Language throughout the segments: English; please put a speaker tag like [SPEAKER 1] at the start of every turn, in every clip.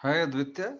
[SPEAKER 1] Hi Aditya.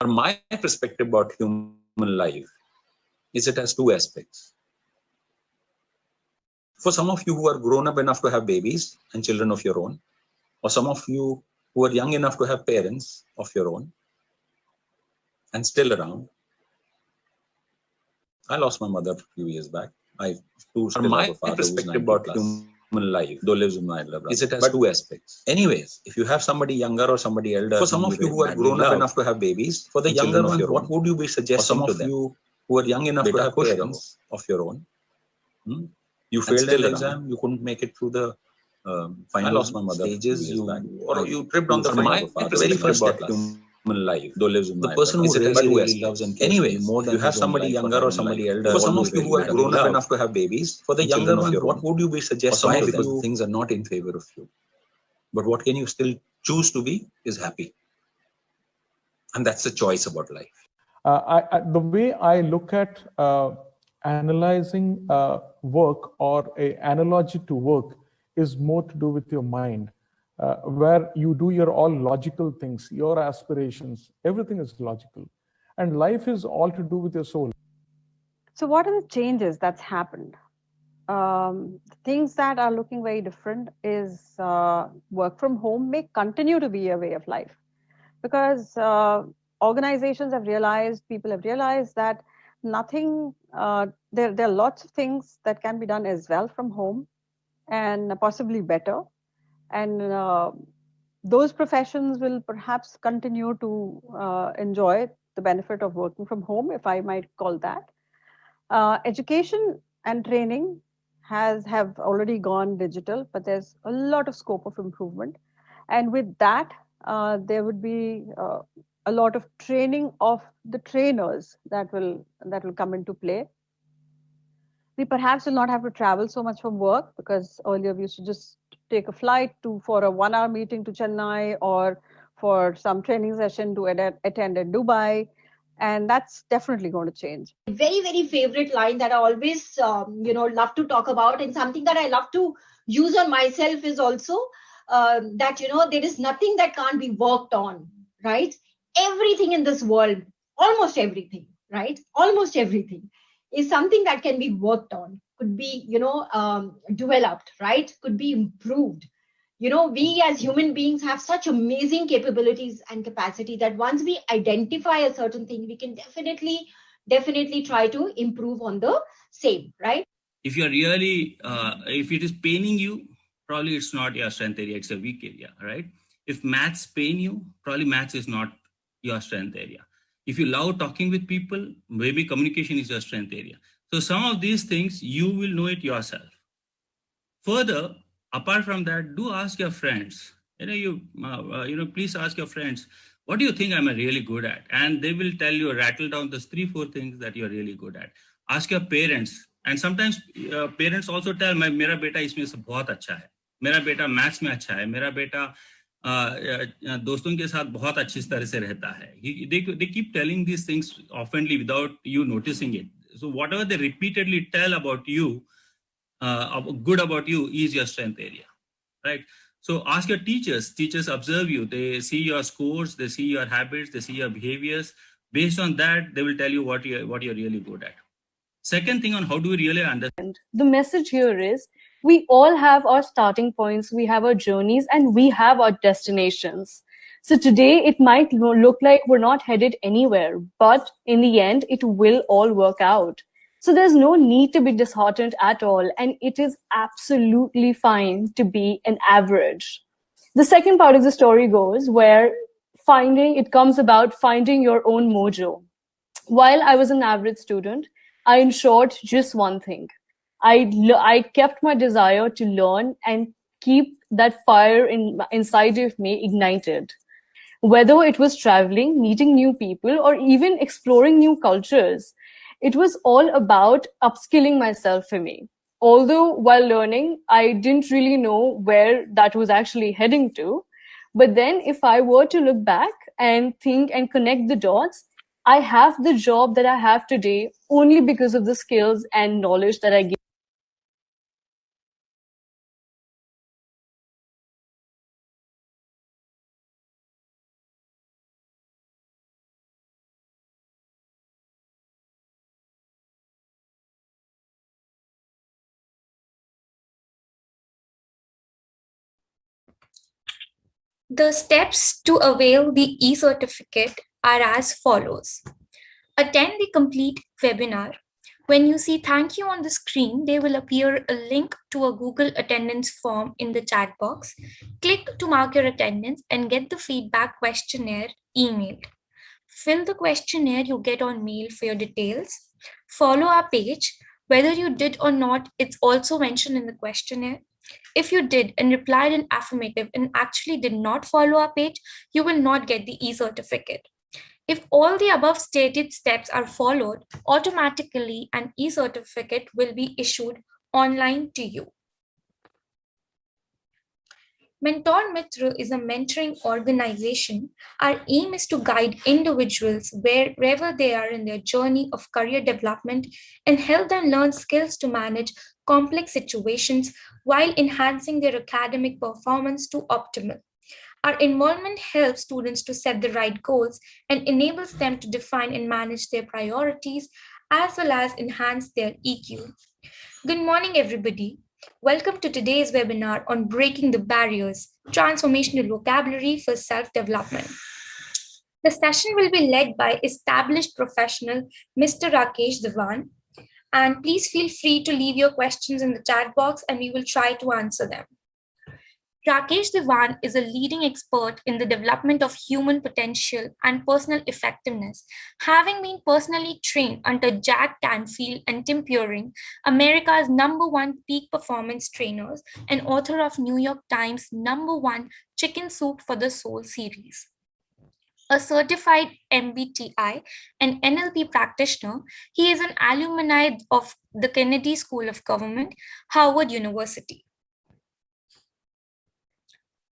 [SPEAKER 2] My perspective about human life is it has two aspects. For some of you who are grown up enough to have babies and children of your own, or some of you who are young enough to have parents of your own and still around. I lost my mother a few years back. I do still have a father perspective about human life, though lives with my elder brother, is it has two aspects. Anyways, if you have somebody younger or somebody elder, for some of you who are grown up enough to have babies, for the younger ones, what would you be suggesting to them? Some of you who are young enough to have parents of your own, you failed an exam, you couldn't make it through the final stages, you tripped on the very first step. Human life, though lives in the person who really loves and cares. Anyways, more than you have somebody younger or somebody elder, for some of you who are grown up enough to have babies, for the younger ones, what would you be suggesting to them? Because things are not in favor of you, but what can you still choose to be is happy, and that's the choice about life.
[SPEAKER 3] The way I look at analyzing work or a analogy to work is more to do with your mind, where you do your all logical things, your aspirations, everything is logical. And life is all to do with your soul.
[SPEAKER 4] So what are the changes that's happened? Things that are looking very different is work from home may continue to be a way of life, because organizations have realized, people have realized that nothing, there are lots of things that can be done as well from home and possibly better. And those professions will perhaps continue to enjoy the benefit of working from home, if I might call that. Education and training have already gone digital, but there's a lot of scope of improvement. And with that, there would be a lot of training of the trainers that will come into play. We perhaps will not have to travel so much for work, because earlier we used to just take a flight for a 1 hour meeting to Chennai, or for some training session to attend in Dubai. And that's definitely going to change.
[SPEAKER 1] Very, very favorite line that I always, love to talk about, and something that I love to use on myself is also that, there is nothing that can't be worked on, right? Everything in this world, almost everything, right? Almost everything is something that can be worked on, could be, developed, right? Could be improved. We as human beings have such amazing capabilities and capacity that once we identify a certain thing, we can definitely try to improve on the same, right?
[SPEAKER 5] If you're really, if it is paining you, probably it's not your strength area, it's a weak area, right? If maths pain you, probably maths is not your strength area. If you love talking with people, maybe communication is your strength area. So some of these things, you will know it yourself. Further, apart from that, do ask your friends. Please ask your friends, what do you think I'm really good at? And they will tell you, rattle down those 3-4 things that you're really good at. Ask your parents. And sometimes parents also tell, मेरा बेटा इसमें से बहुत अच्छा है, मेरा बेटा maths में अच्छा है, मेरा बेटा दोस्तों के साथ बहुत अच्छी तरह से रहता है. They keep telling these things oftenly without you noticing it. So whatever they repeatedly tell about you, good about you, is your strength area, right? So ask your teachers. Teachers observe you. They see your scores, they see your habits, they see your behaviors. Based on that, they will tell you what you're really good at. Second thing on how do we really understand.
[SPEAKER 6] The message here is we all have our starting points, we have our journeys, and we have our destinations. So today it might look like we're not headed anywhere, but in the end, it will all work out. So there's no need to be disheartened at all, and it is absolutely fine to be an average. The second part of the story goes where it comes about finding your own mojo. While I was an average student, I ensured just one thing. I kept my desire to learn and keep that fire inside of me ignited. Whether it was traveling, meeting new people, or even exploring new cultures, it was all about upskilling myself for me. Although while learning, I didn't really know where that was actually heading to. But then if I were to look back and think and connect the dots, I have the job that I have today only because of the skills and knowledge that I gained.
[SPEAKER 7] The steps to avail the e-certificate are as follows. Attend the complete webinar. When you see thank you on the screen, there will appear a link to a Google attendance form in the chat box. Click to mark your attendance and get the feedback questionnaire emailed. Fill the questionnaire you get on mail for your details. Follow our page. Whether you did or not, it's also mentioned in the questionnaire. If you did and replied in affirmative and actually did not follow our page, you will not get the e-certificate. If all the above stated steps are followed, automatically an e-certificate will be issued online to you. MentorMitr is a mentoring organization. Our aim is to guide individuals wherever they are in their journey of career development and help them learn skills to manage complex situations while enhancing their academic performance to optimal. Our involvement helps students to set the right goals and enables them to define and manage their priorities as well as enhance their EQ. Good morning, everybody. Welcome to today's webinar on breaking the barriers, transformational vocabulary for self-development. The session will be led by established professional Mr. Rakesh Devan. And please feel free to leave your questions in the chat box and we will try to answer them. Rakesh Diwan is a leading expert in the development of human potential and personal effectiveness, having been personally trained under Jack Canfield and Tim Puring, America's #1 peak performance trainers, and author of New York Times #1 Chicken Soup for the Soul series. A certified MBTI and NLP practitioner, he is an alumni of the Kennedy School of Government, Harvard University.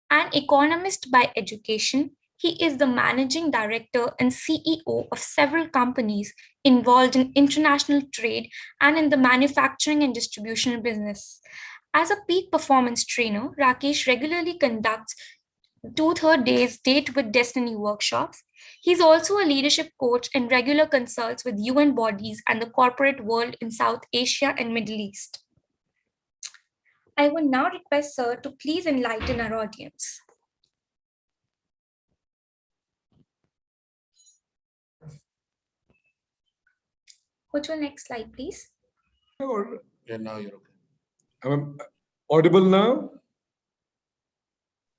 [SPEAKER 7] An economist by education, he is the managing director and CEO of several companies involved in international trade and in the manufacturing and distribution business. As a peak performance trainer, Rakesh regularly conducts 2/3 days Date with Destiny workshops. He's also a leadership coach and regular consults with UN bodies and the corporate world in South Asia and Middle East. I would now request Sir to please enlighten our audience. Go to the next slide, please.
[SPEAKER 8] Yeah, now you're okay. Am I audible now?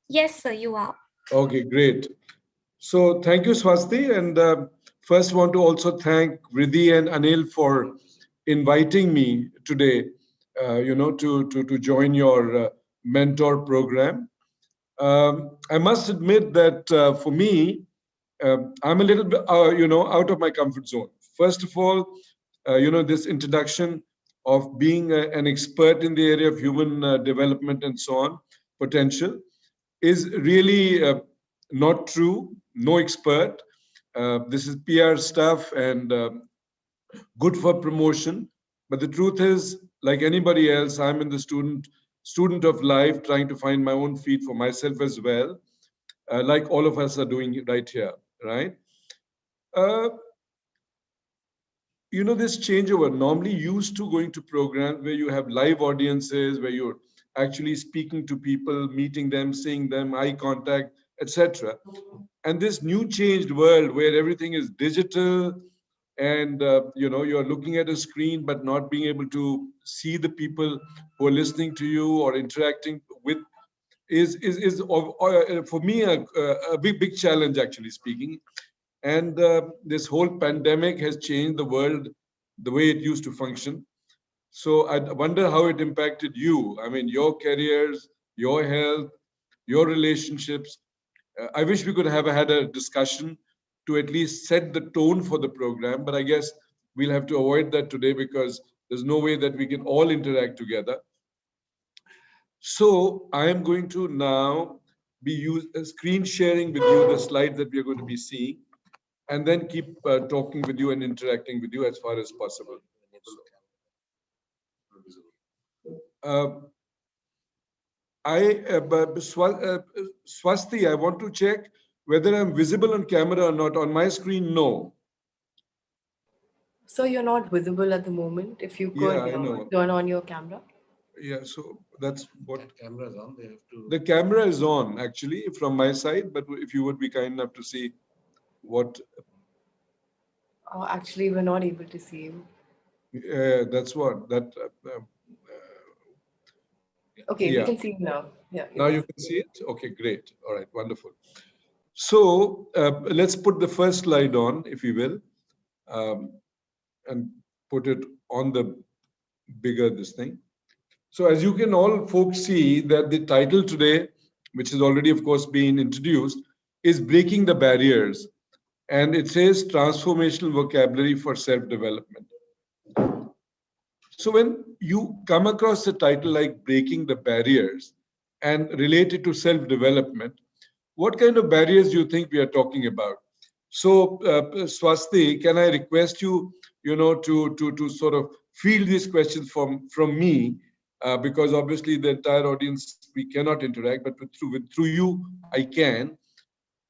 [SPEAKER 7] Yes, sir, you are.
[SPEAKER 8] Okay, great. So thank you, Swasti. And first want to also thank Riddhi and Anil for inviting me today, to join your mentor program. I must admit that for me, I'm a little bit, out of my comfort zone. First of all, this introduction of being an expert in the area of human development and so on, potential, is really not true. No expert. This is PR stuff and good for promotion. But the truth is, like anybody else, I'm in the student of life, trying to find my own feet for myself as well, like all of us are doing right here, right? This changeover, normally used to going to programs where you have live audiences, where you're actually speaking to people, meeting them, seeing them, eye contact, etc. And this new changed world where everything is digital and you're looking at a screen but not being able to see the people who are listening to you or interacting with is for me a big challenge, actually speaking. And this whole pandemic has changed the world the way it used to function. So I wonder how it impacted you. I mean, your careers, your health, your relationships. I wish we could have had a discussion to at least set the tone for the program, but I guess we'll have to avoid that today because there's no way that we can all interact together. So I am going to now be screen sharing with you the slides that we are going to be seeing, and then keep talking with you and interacting with you as far as possible. Swasti, I want to check whether I'm visible on camera or not. On my screen, no.
[SPEAKER 9] So you're not visible at the moment. If you could turn on your camera.
[SPEAKER 8] Yeah, so that's what
[SPEAKER 2] the camera is on. They have to.
[SPEAKER 8] The camera is on actually from my side, but if you would be kind enough to see what.
[SPEAKER 9] Actually, we're not able to see you.
[SPEAKER 8] That's what that.
[SPEAKER 9] Okay, yeah. We can see you now. Yeah.
[SPEAKER 8] Now you can see it. Okay, great. All right, wonderful. So let's put the first slide on, if you will, and put it on the bigger this thing. So as you can all folks see that the title today, which has already of course been introduced, is Breaking the Barriers. And it says Transformational Vocabulary for Self-Development. So when you come across a title like Breaking the Barriers and relate it to self-development, what kind of barriers do you think we are talking about? So Swasti, can I request you, to sort of field these questions from me, because obviously the entire audience, we cannot interact, but through you, I can.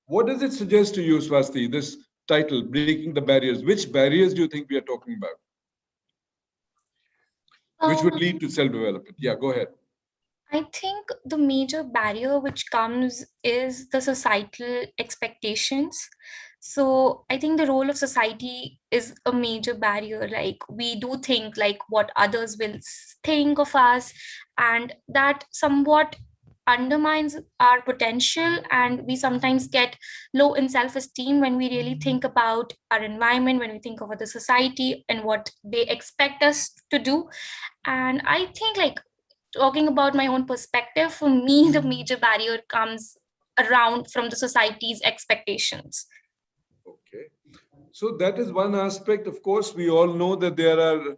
[SPEAKER 8] What does it suggest to you, Swasti, this title, Breaking the Barriers? Which barriers do you think we are talking about? Which would lead to self-development? Yeah, go ahead.
[SPEAKER 7] I think the major barrier which comes is the societal expectations. So I think the role of society is a major barrier. Like we do think like what others will think of us, and that somewhat undermines our potential, and we sometimes get low in self-esteem when we really think about our environment, when we think about the society and what they expect us to do. And I think, like, talking about my own perspective, for me, the major barrier comes around from the society's expectations.
[SPEAKER 8] Okay. So that is one aspect. Of course, we all know that there are,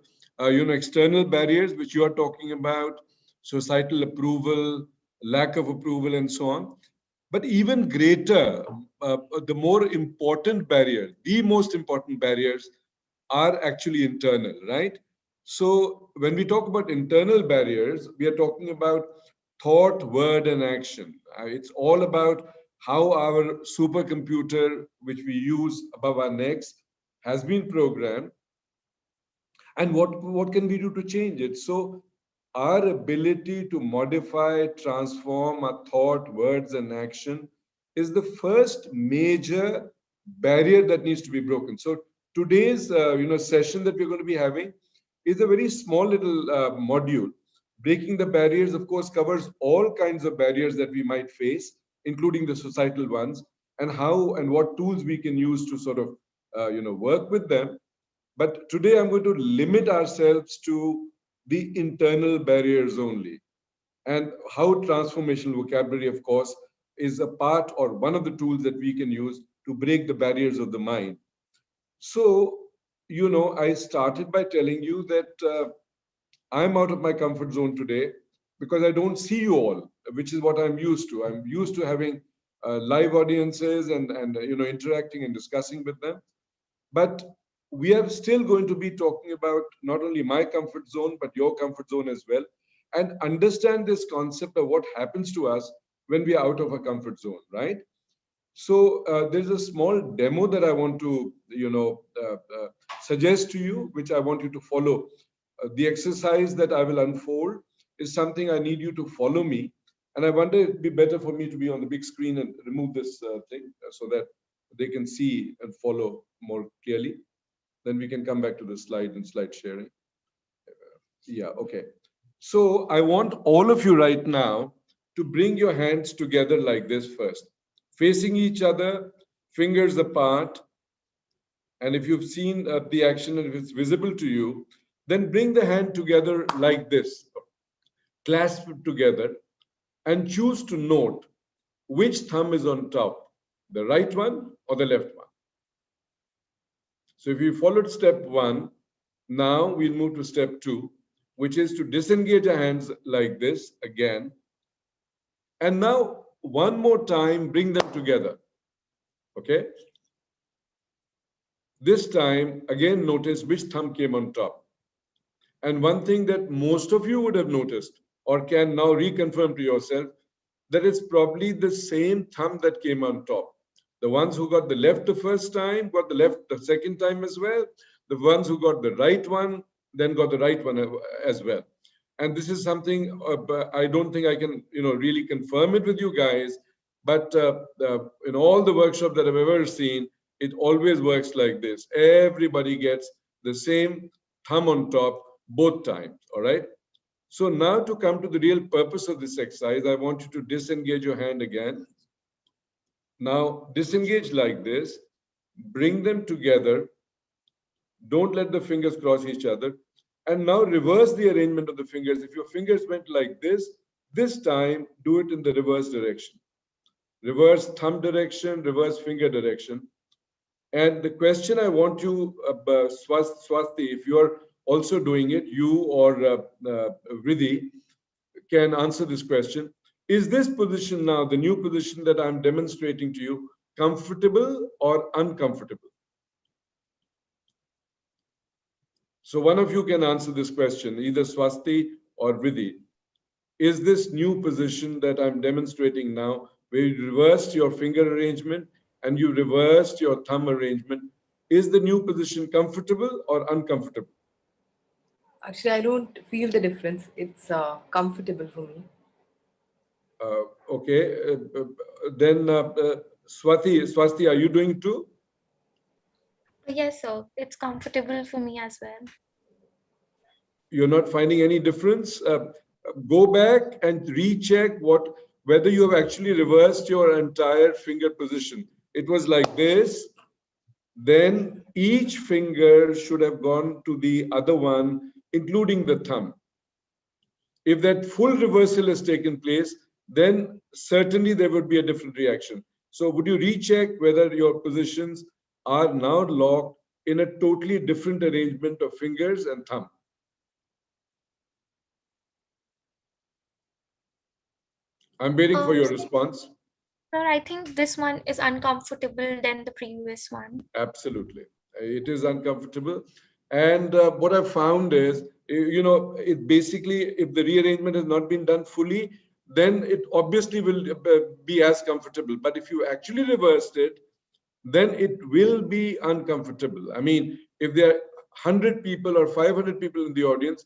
[SPEAKER 8] external barriers, which you are talking about, societal approval, lack of approval, and so on. But even greater, the more important barrier, the most important barriers are actually internal, right? So when we talk about internal barriers, we are talking about thought, word, and action. It's all about how our supercomputer, which we use above our necks, has been programmed, and what can we do to change it. So our ability to modify, transform our thought, words, and action is the first major barrier that needs to be broken. So today's session that we're going to be having is a very small little module. Breaking the barriers, of course, covers all kinds of barriers that we might face, including the societal ones, and how and what tools we can use to sort of work with them. But today I'm going to limit ourselves to the internal barriers only, and how transformational vocabulary, of course, is a part or one of the tools that we can use to break the barriers of the mind. So, I started by telling you that I'm out of my comfort zone today because I don't see you all, which is what I'm used to. I'm used to having live audiences and interacting and discussing with them. But we are still going to be talking about not only my comfort zone, but your comfort zone as well, and understand this concept of what happens to us when we are out of a comfort zone, right? So there's a small demo that I want to, suggest to you, which I want you to follow. The exercise that I will unfold is something I need you to follow me. And I wonder it'd be better for me to be on the big screen and remove this thing so that they can see and follow more clearly. Then we can come back to the slide and slide sharing. Yeah, okay. So I want all of you right now to bring your hands together like this first, facing each other, fingers apart. And if you've seen the action and if it's visible to you, then bring the hand together like this, clasp it together, and choose to note which thumb is on top, the right one or the left one. So if you followed step 1, now we'll move to step 2, which is to disengage our hands like this again. And now one more time, bring them together. Okay? This time, again, notice which thumb came on top. And one thing that most of you would have noticed or can now reconfirm to yourself, that it's probably the same thumb that came on top. The ones who got the left the first time got the left the second time as well. The ones who got the right one then got the right one as well. And this is something I don't think I can really confirm it with you guys, but in all the workshops that I've ever seen, it always works like this. Everybody gets the same thumb on top both times. All right. So now to come to the real purpose of this exercise, I want you to disengage your hand again. Now disengage like this, bring them together. Don't let the fingers cross each other. And now reverse the arrangement of the fingers. If your fingers went like this time, do it in the reverse direction. Reverse thumb direction, reverse finger direction. And the question I want you, Swasti, if you're also doing it, you or Riddhi can answer this question. Is this position now, the new position that I'm demonstrating to you, comfortable or uncomfortable? So one of you can answer this question, either Swasti or Riddhi. Is this new position that I'm demonstrating now, where you reversed your finger arrangement and you reversed your thumb arrangement, is the new position comfortable or uncomfortable?
[SPEAKER 9] Actually, I don't feel the difference. It's comfortable for me.
[SPEAKER 8] Okay. Then Swasti, are you doing too?
[SPEAKER 7] Yes, sir. It's comfortable for me as well.
[SPEAKER 8] You're not finding any difference? Go back and recheck whether you have actually reversed your entire finger position. It was like this, then each finger should have gone to the other one, including the thumb. If that full reversal has taken place, then certainly there would be a different reaction. So would you recheck whether your positions are now locked in a totally different arrangement of fingers and thumb? I'm waiting for your response.
[SPEAKER 7] Sir, I think this one is uncomfortable than the previous one.
[SPEAKER 8] Absolutely. It is uncomfortable. And what I've found is, it basically, if the rearrangement has not been done fully, then it obviously will be as comfortable. But if you actually reversed it, then it will be uncomfortable. I mean, if there are 100 people or 500 people in the audience,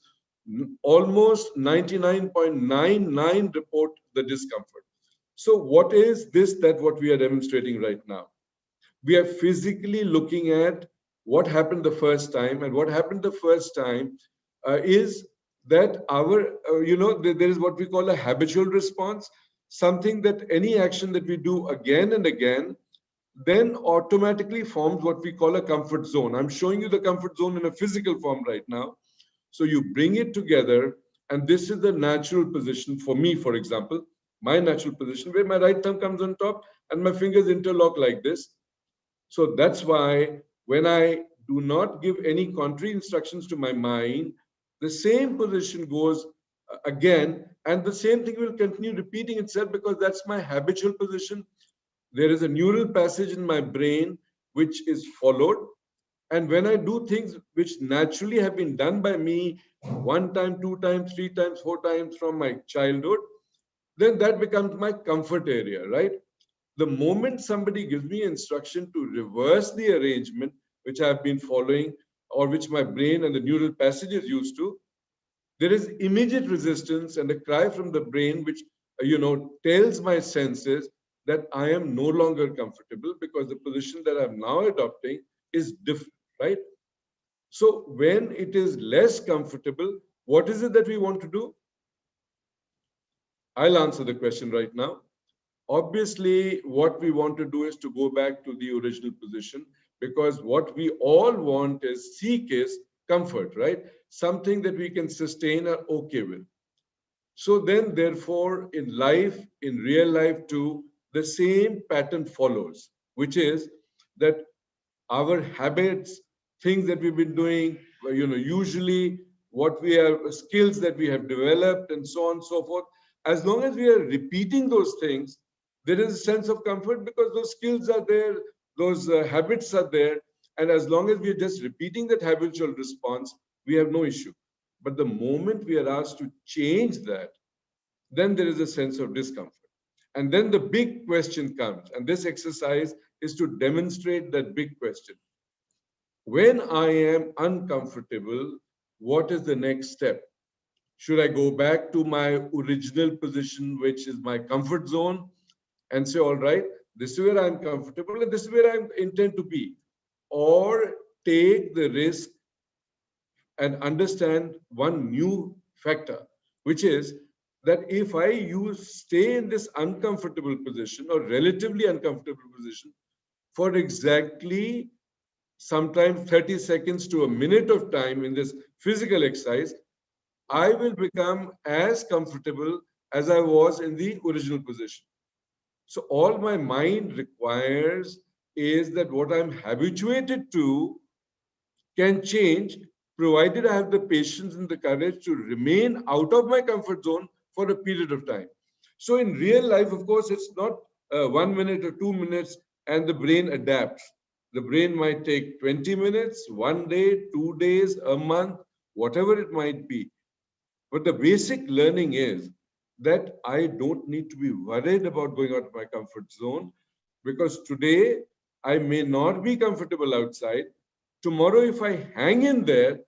[SPEAKER 8] almost 99.99 report the discomfort. So what is this that what we are demonstrating right now? We are physically looking at what happened the first time, and what happened the first time is that our, there is what we call a habitual response, something that any action that we do again and again, then automatically forms what we call a comfort zone. I'm showing you the comfort zone in a physical form right now. So you bring it together, and this is the natural position for me, for example, my natural position where my right thumb comes on top and my fingers interlock like this. So that's why when I do not give any contrary instructions to my mind, the same position goes again, and the same thing will continue repeating itself because that's my habitual position. There is a neural passage in my brain which is followed. And when I do things which naturally have been done by me 1 time, 2 times, 3 times, 4 times from my childhood, then that becomes my comfort area, right? The moment somebody gives me instruction to reverse the arrangement which I have been following, or which my brain and the neural passage is used to, there is immediate resistance and a cry from the brain which tells my senses that I am no longer comfortable because the position that I'm now adopting is different, right? So when it is less comfortable, what is it that we want to do? I'll answer the question right now. Obviously, what we want to do is to go back to the original position, because what we all want is seek is comfort, right? Something that we can sustain or okay with. So then, therefore, in life, in real life too, the same pattern follows, which is that our habits, things that we've been doing, usually what we have, skills that we have developed and so on and so forth, as long as we are repeating those things, there is a sense of comfort because those skills are there, those habits are there. And as long as we are just repeating that habitual response, we have no issue. But the moment we are asked to change that, then there is a sense of discomfort. And then the big question comes, and this exercise is to demonstrate that big question. When I am uncomfortable, what is the next step? Should I go back to my original position, which is my comfort zone, and say, all right, this is where I'm comfortable and this is where I intend to be? Or take the risk and understand one new factor, which is that if I stay in this uncomfortable position or relatively uncomfortable position for exactly sometimes 30 seconds to a minute of time in this physical exercise, I will become as comfortable as I was in the original position. So all my mind requires is that what I'm habituated to can change, provided I have the patience and the courage to remain out of my comfort zone for a period of time. So in real life, of course, it's not 1 minute or 2 minutes and the brain adapts. The brain might take 20 minutes, 1 day, 2 days, a month, whatever it might be. But the basic learning is that I don't need to be worried about going out of my comfort zone, because today I may not be comfortable outside. Tomorrow, if I hang in there,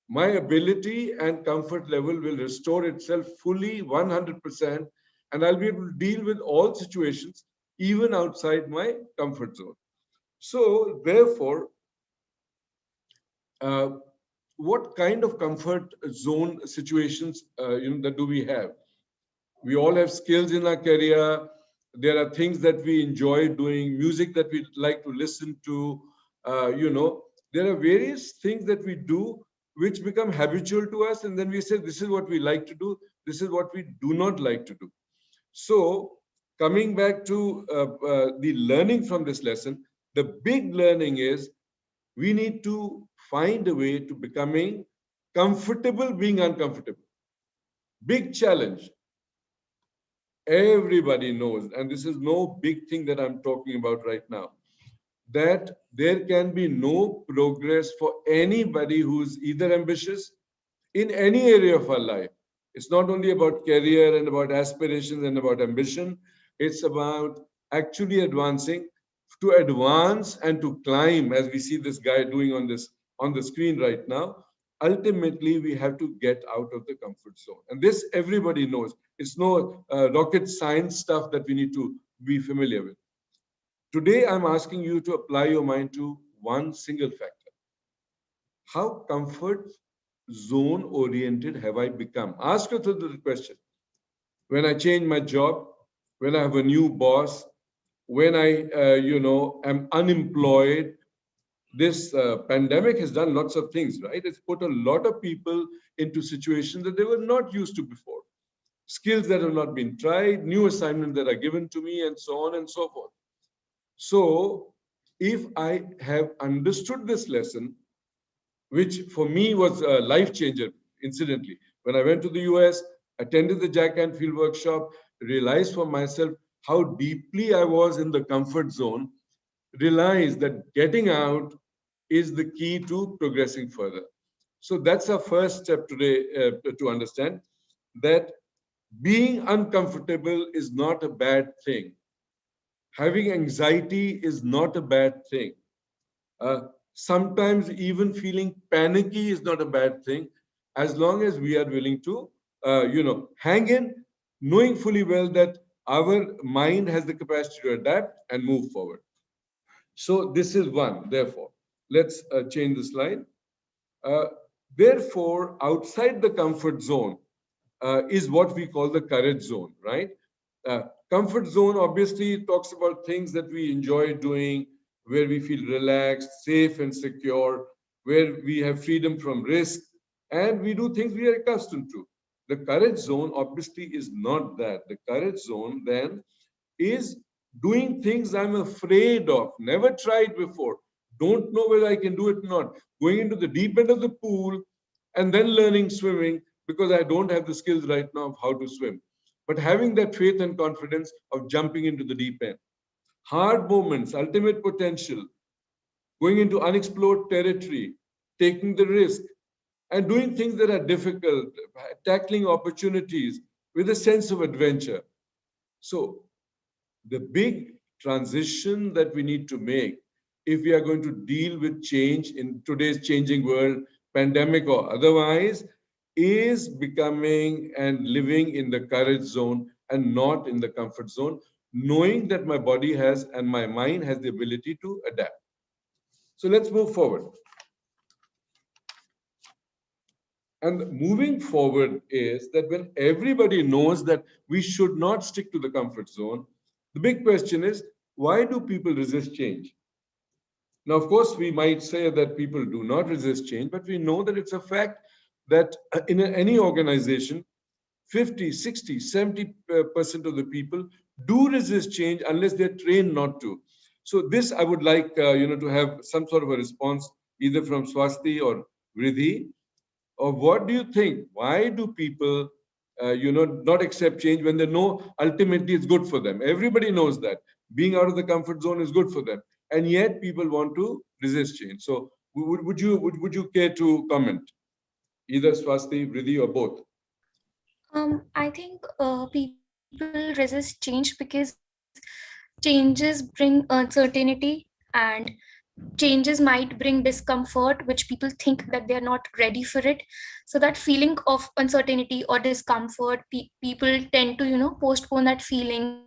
[SPEAKER 8] my ability and comfort level will restore itself fully 100%, and I'll be able to deal with all situations, even outside my comfort zone. So therefore, what kind of comfort zone situations that do we have? We all have skills in our career. There are things that we enjoy doing, music that we like to listen to. There are various things that we do which become habitual to us. And then we say, this is what we like to do. This is what we do not like to do. So coming back to the learning from this lesson, the big learning is we need to find a way to becoming comfortable being uncomfortable. Big challenge. Everybody knows, and this is no big thing that I'm talking about right now, that there can be no progress for anybody who's either ambitious in any area of our life. It's not only about career and about aspirations and about ambition. It's about actually advancing. To advance and to climb, as we see this guy doing on the screen right now, ultimately we have to get out of the comfort zone. And this everybody knows. It's no rocket science stuff that we need to be familiar with. Today, I'm asking you to apply your mind to one single factor. How comfort zone oriented have I become? Ask yourself the question. When I change my job, when I have a new boss, when I, am unemployed, this pandemic has done lots of things, right? It's put a lot of people into situations that they were not used to before. Skills that have not been tried, new assignments that are given to me, and so on and so forth. So if I have understood this lesson, which for me was a life changer, incidentally, when I went to the US, attended the Jack Canfield workshop, realized for myself how deeply I was in the comfort zone, realized that getting out is the key to progressing further. So that's our first step today to understand that being uncomfortable is not a bad thing. Having anxiety is not a bad thing. Sometimes even feeling panicky is not a bad thing, as long as we are willing to, hang in, knowing fully well that our mind has the capacity to adapt and move forward. So this is one. Therefore, let's change the slide. Therefore, outside the comfort zone is what we call the courage zone, right? Comfort zone obviously talks about things that we enjoy doing, where we feel relaxed, safe and secure, where we have freedom from risk, and we do things we are accustomed to. The courage zone obviously is not that. The courage zone then is doing things I'm afraid of, never tried before, don't know whether I can do it or not, going into the deep end of the pool and then learning swimming because I don't have the skills right now of how to swim. But having that faith and confidence of jumping into the deep end. Hard moments, ultimate potential, going into unexplored territory, taking the risk, and doing things that are difficult, tackling opportunities with a sense of adventure. So the big transition that we need to make if we are going to deal with change in today's changing world, pandemic or otherwise, is becoming and living in the courage zone and not in the comfort zone, knowing that my body has and my mind has the ability to adapt. So let's move forward. And moving forward is that when everybody knows that we should not stick to the comfort zone, the big question is, why do people resist change? Now, of course, we might say that people do not resist change, but we know that it's a fact that in any organization, 50, 60, 70% of the people do resist change unless they're trained not to. So this, I would like to have some sort of a response either from Swasti or Vridhi. Or what do you think? Why do people, not accept change when they know ultimately it's good for them? Everybody knows that being out of the comfort zone is good for them, and yet people want to resist change. So, would you care to comment? Either Swasti, Vridhi, or both?
[SPEAKER 7] I think people resist change because changes bring uncertainty, and changes might bring discomfort, which people think that they are not ready for it. So that feeling of uncertainty or discomfort, people tend to postpone that feeling.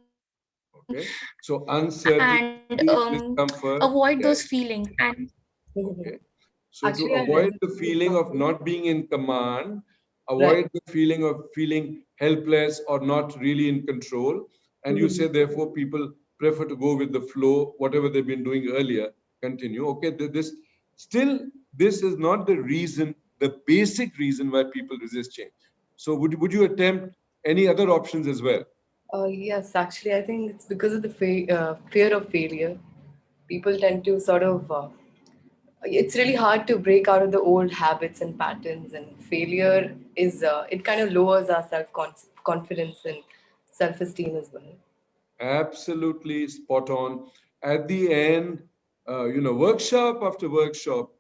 [SPEAKER 8] Okay. So uncertainty,
[SPEAKER 7] and
[SPEAKER 8] discomfort,
[SPEAKER 7] avoid those feelings. And
[SPEAKER 8] okay. So actually, to avoid the feeling of not being in command, avoid the feeling of feeling helpless or not really in control. And you say, therefore, people prefer to go with the flow, whatever they've been doing earlier, continue. Okay, this is not the reason, the basic reason why people resist change. So would you attempt any other options as well?
[SPEAKER 9] Yes, actually, I think it's because of the fear of failure. People tend to sort of, it's really hard to break out of the old habits and patterns, and failure is, it kind of lowers our confidence and self-esteem as well.
[SPEAKER 8] Absolutely spot on. At the end, workshop after workshop,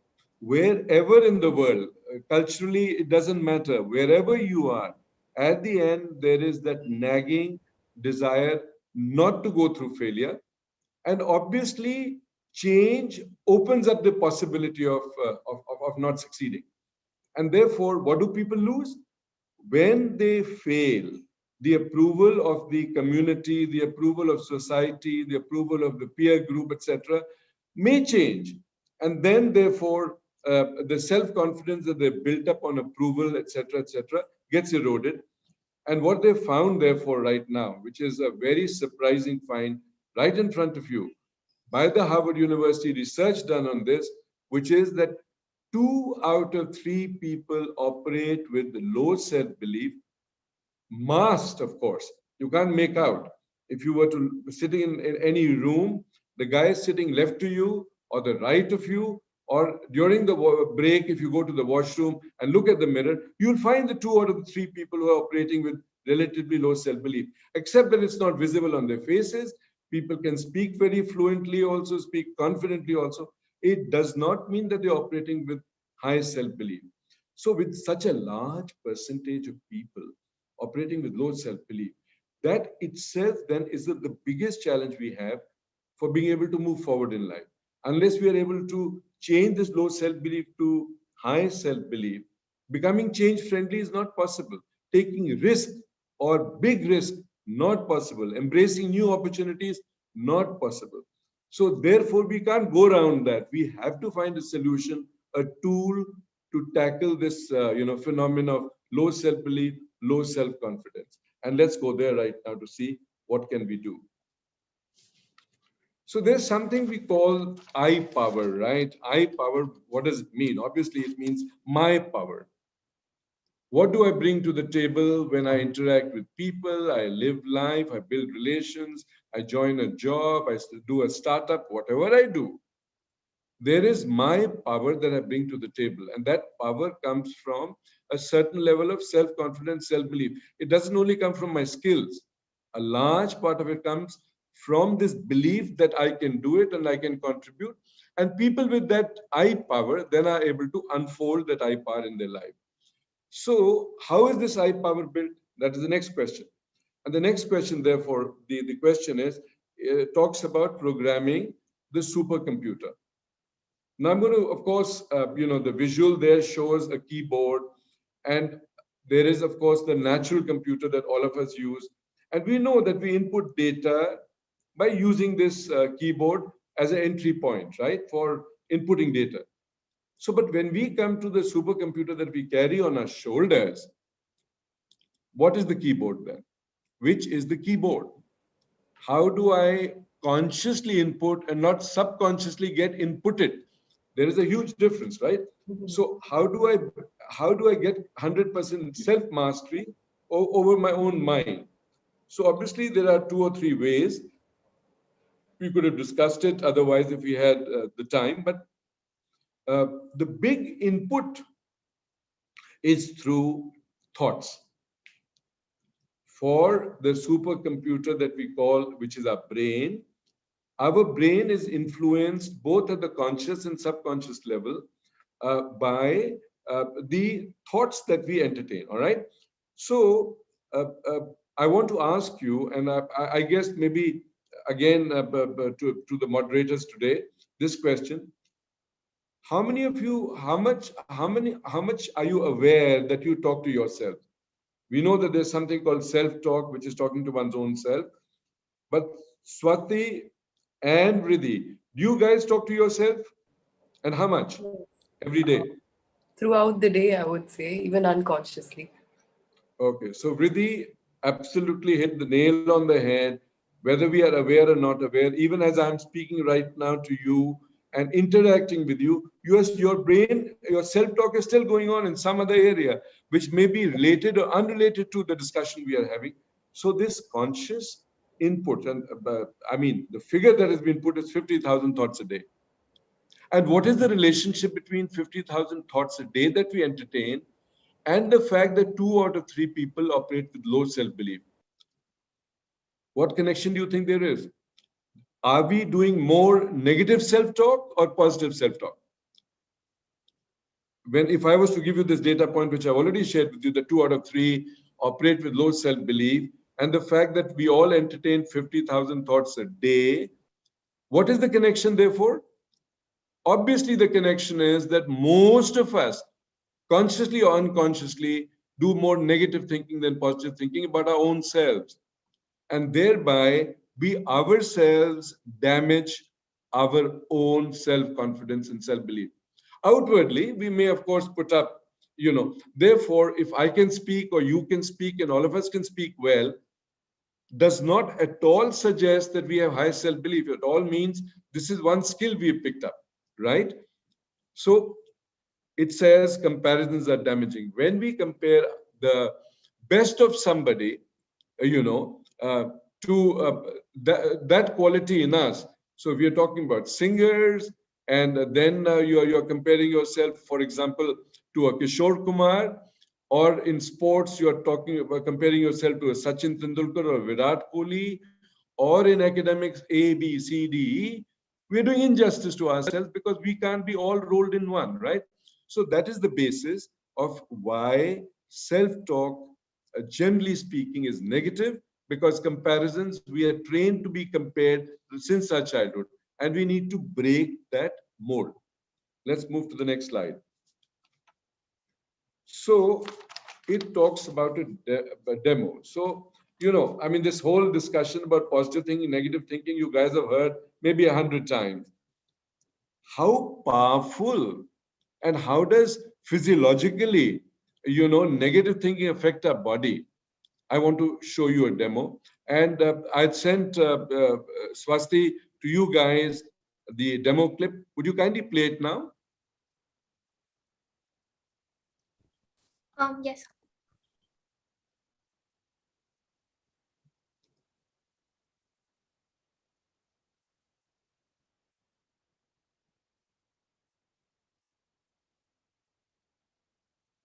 [SPEAKER 8] wherever in the world, culturally, it doesn't matter, wherever you are, at the end, there is that nagging desire not to go through failure. And obviously, change opens up the possibility of not succeeding. And therefore, what do people lose? When they fail, the approval of the community, the approval of society, the approval of the peer group, etc., may change. And then, therefore, the self-confidence that they built up on approval, etc., gets eroded. And what they found, therefore, right now, which is a very surprising find right in front of you, by the Harvard University research done on this, which is that 2 out of 3 people operate with low self-belief, masked, of course. You can't make out. If you were to sitting in any room, the guy is sitting left to you or the right of you, or during the break, if you go to the washroom and look at the mirror, you'll find the 2 out of the 3 people who are operating with relatively low self-belief, except that it's not visible on their faces. People can speak very fluently also, speak confidently also. It does not mean that they're operating with high self-belief. So with such a large percentage of people operating with low self-belief, that itself then is the biggest challenge we have for being able to move forward in life. Unless we are able to change this low self-belief to high self-belief, becoming change-friendly is not possible. Taking risk or big risk, not possible. Embracing new opportunities, not possible. So therefore, we can't go around that. We have to find a solution, a tool to tackle this phenomenon of low self-belief, low self-confidence. And let's go there right now to see what can we do. So there's something we call I power, right? I power, what does it mean? Obviously, it means my power. What do I bring to the table when I interact with people? I live life, I build relations, I join a job, I do a startup, whatever I do. There is my power that I bring to the table. And that power comes from a certain level of self-confidence, self-belief. It doesn't only come from my skills. A large part of it comes from this belief that I can do it and I can contribute. And people with that I power then are able to unfold that I power in their life. So how is this I power built? That is the next question. And the next question, therefore, the question is, it talks about programming the supercomputer. Now I'm going to, of course, the visual there shows a keyboard, and there is, of course, the natural computer that all of us use. And we know that we input data by using this keyboard as an entry point, right, for inputting data. So, but when we come to the supercomputer that we carry on our shoulders, what is the keyboard then? Which is the keyboard? How do I consciously input and not subconsciously get inputted? There is a huge difference, right? So how do I get 100% self-mastery over my own mind? So obviously there are 2 or 3 ways. We could have discussed it otherwise if we had the time, but the big input is through thoughts. For the supercomputer that we call, which is our brain is influenced both at the conscious and subconscious level by the thoughts that we entertain, all right? So I want to ask you, and I guess maybe again to the moderators today, this question: how many of you, how much are you aware that you talk to yourself? We know that there's something called self-talk, which is talking to one's own self. But Swati and Riddhi, do you guys talk to yourself? And how much? Every day?
[SPEAKER 9] throughout the day, I would say, even unconsciously.
[SPEAKER 8] Okay, so Vriddhi absolutely hit the nail on the head. Whether we are aware or not aware, even as I'm speaking right now to you and interacting with you, your brain, your self-talk is still going on in some other area, which may be related or unrelated to the discussion we are having. So this conscious input, and I mean, the figure that has been put is 50,000 thoughts a day. And what is the relationship between 50,000 thoughts a day that we entertain and the fact that 2 out of 3 people operate with low self-belief? What connection do you think there is? Are we doing more negative self-talk or positive self-talk? If I was to give you this data point, which I've already shared with you, that 2 out of 3 operate with low self-belief, and the fact that we all entertain 50,000 thoughts a day, what is the connection therefore? Obviously, the connection is that most of us, consciously or unconsciously, do more negative thinking than positive thinking about our own selves. And thereby, we ourselves damage our own self-confidence and self-belief. Outwardly, we may, of course, put up, therefore, if I can speak or you can speak and all of us can speak well, does not at all suggest that we have high self-belief. It all means this is one skill we have picked up, right? So it says comparisons are damaging. When we compare the best of somebody, to that quality in us. So if you're talking about singers, and then you're comparing yourself, for example, to a Kishore Kumar, or in sports, you're talking about comparing yourself to a Sachin Tendulkar or Virat Kohli, or in academics, A, B, C, D, E, we're doing injustice to ourselves because we can't be all rolled in one, right? So that is the basis of why self-talk, generally speaking, is negative, because comparisons, we are trained to be compared since our childhood, and we need to break that mold. Let's move to the next slide. So it talks about a demo. So, I mean, this whole discussion about positive thinking, negative thinking, you guys have heard maybe 100 times. How powerful and how does physiologically, negative thinking affect our body? I want to show you a demo. And I'd sent Swasti to you guys the demo clip. Would you kindly play it now?
[SPEAKER 7] Yes.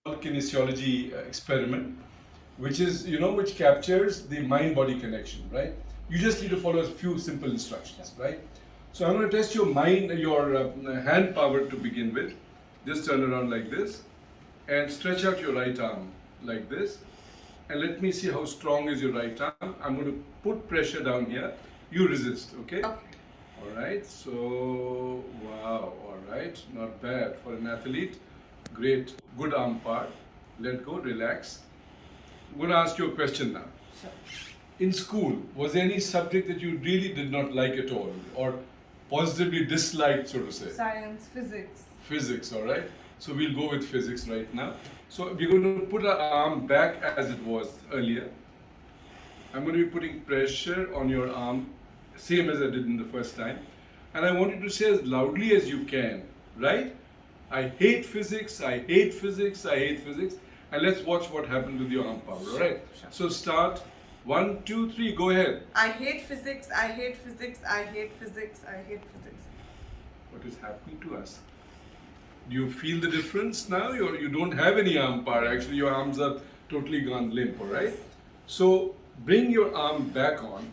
[SPEAKER 8] Kinesiology experiment, which is, which captures the mind-body connection, right? You just need to follow a few simple instructions, right? So I'm going to test your hand power to begin with. Just turn around like this and stretch out your right arm like this. And let me see how strong is your right arm. I'm going to put pressure down here. You resist, okay? Okay. All right, so, wow, all right, not bad for an athlete. Great, good arm part. Let go, relax. I'm going to ask you a question now. Sure. In school, was there any subject that you really did not like at all, or positively disliked, so to say?
[SPEAKER 10] Science, physics.
[SPEAKER 8] Physics, all right. So we'll go with physics right now. So we're going to put our arm back as it was earlier. I'm going to be putting pressure on your arm, same as I did in the first time. And I want you to say as loudly as you can, right? I hate physics, I hate physics, I hate physics. And let's watch what happens with your arm power, all right? Sure. So start, 1, 2, 3, go ahead.
[SPEAKER 10] I hate physics, I hate physics, I hate physics, I hate physics.
[SPEAKER 8] What is happening to us? Do you feel the difference now? You don't have any arm power. Actually, your arms are totally gone limp, all right? So bring your arm back on.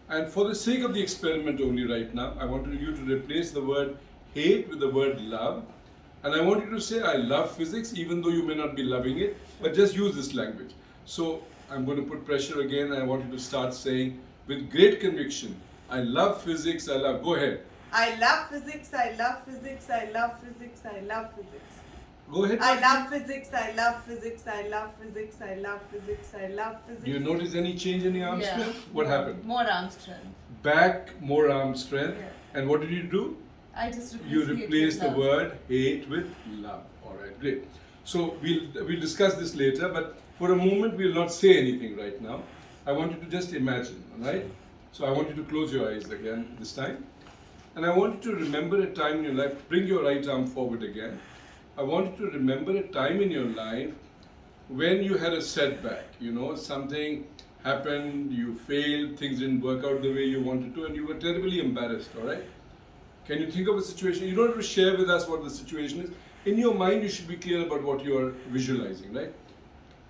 [SPEAKER 8] And for the sake of the experiment only right now, I want you to replace the word hate with the word love. And I want you to say, I love physics, even though you may not be loving it, but just use this language. So I'm going to put pressure again, and I want you to start saying with great conviction, I love physics, I love, go ahead.
[SPEAKER 10] I love physics, I love physics, I love physics, I love physics.
[SPEAKER 8] Go ahead.
[SPEAKER 10] I love physics, I love physics, I love physics, I love physics, I love physics.
[SPEAKER 8] Do you notice any change in the arm strength? What happened?
[SPEAKER 10] More arm strength.
[SPEAKER 8] Back, more arm strength.
[SPEAKER 10] Yeah.
[SPEAKER 8] And what did you do?
[SPEAKER 10] I just
[SPEAKER 8] replaced the word hate with love. All right, great. So we'll discuss this later, but for a moment we'll not say anything right now. I want you to just imagine, all right? So I want you to close your eyes again this time. And I want you to remember a time in your life, bring your right arm forward again. I want you to remember a time in your life when you had a setback, you know, something happened, you failed, things didn't work out the way you wanted to, and you were terribly embarrassed, all right? Can you think of a situation? You don't have to share with us what the situation is. In your mind, you should be clear about what you are visualizing, right?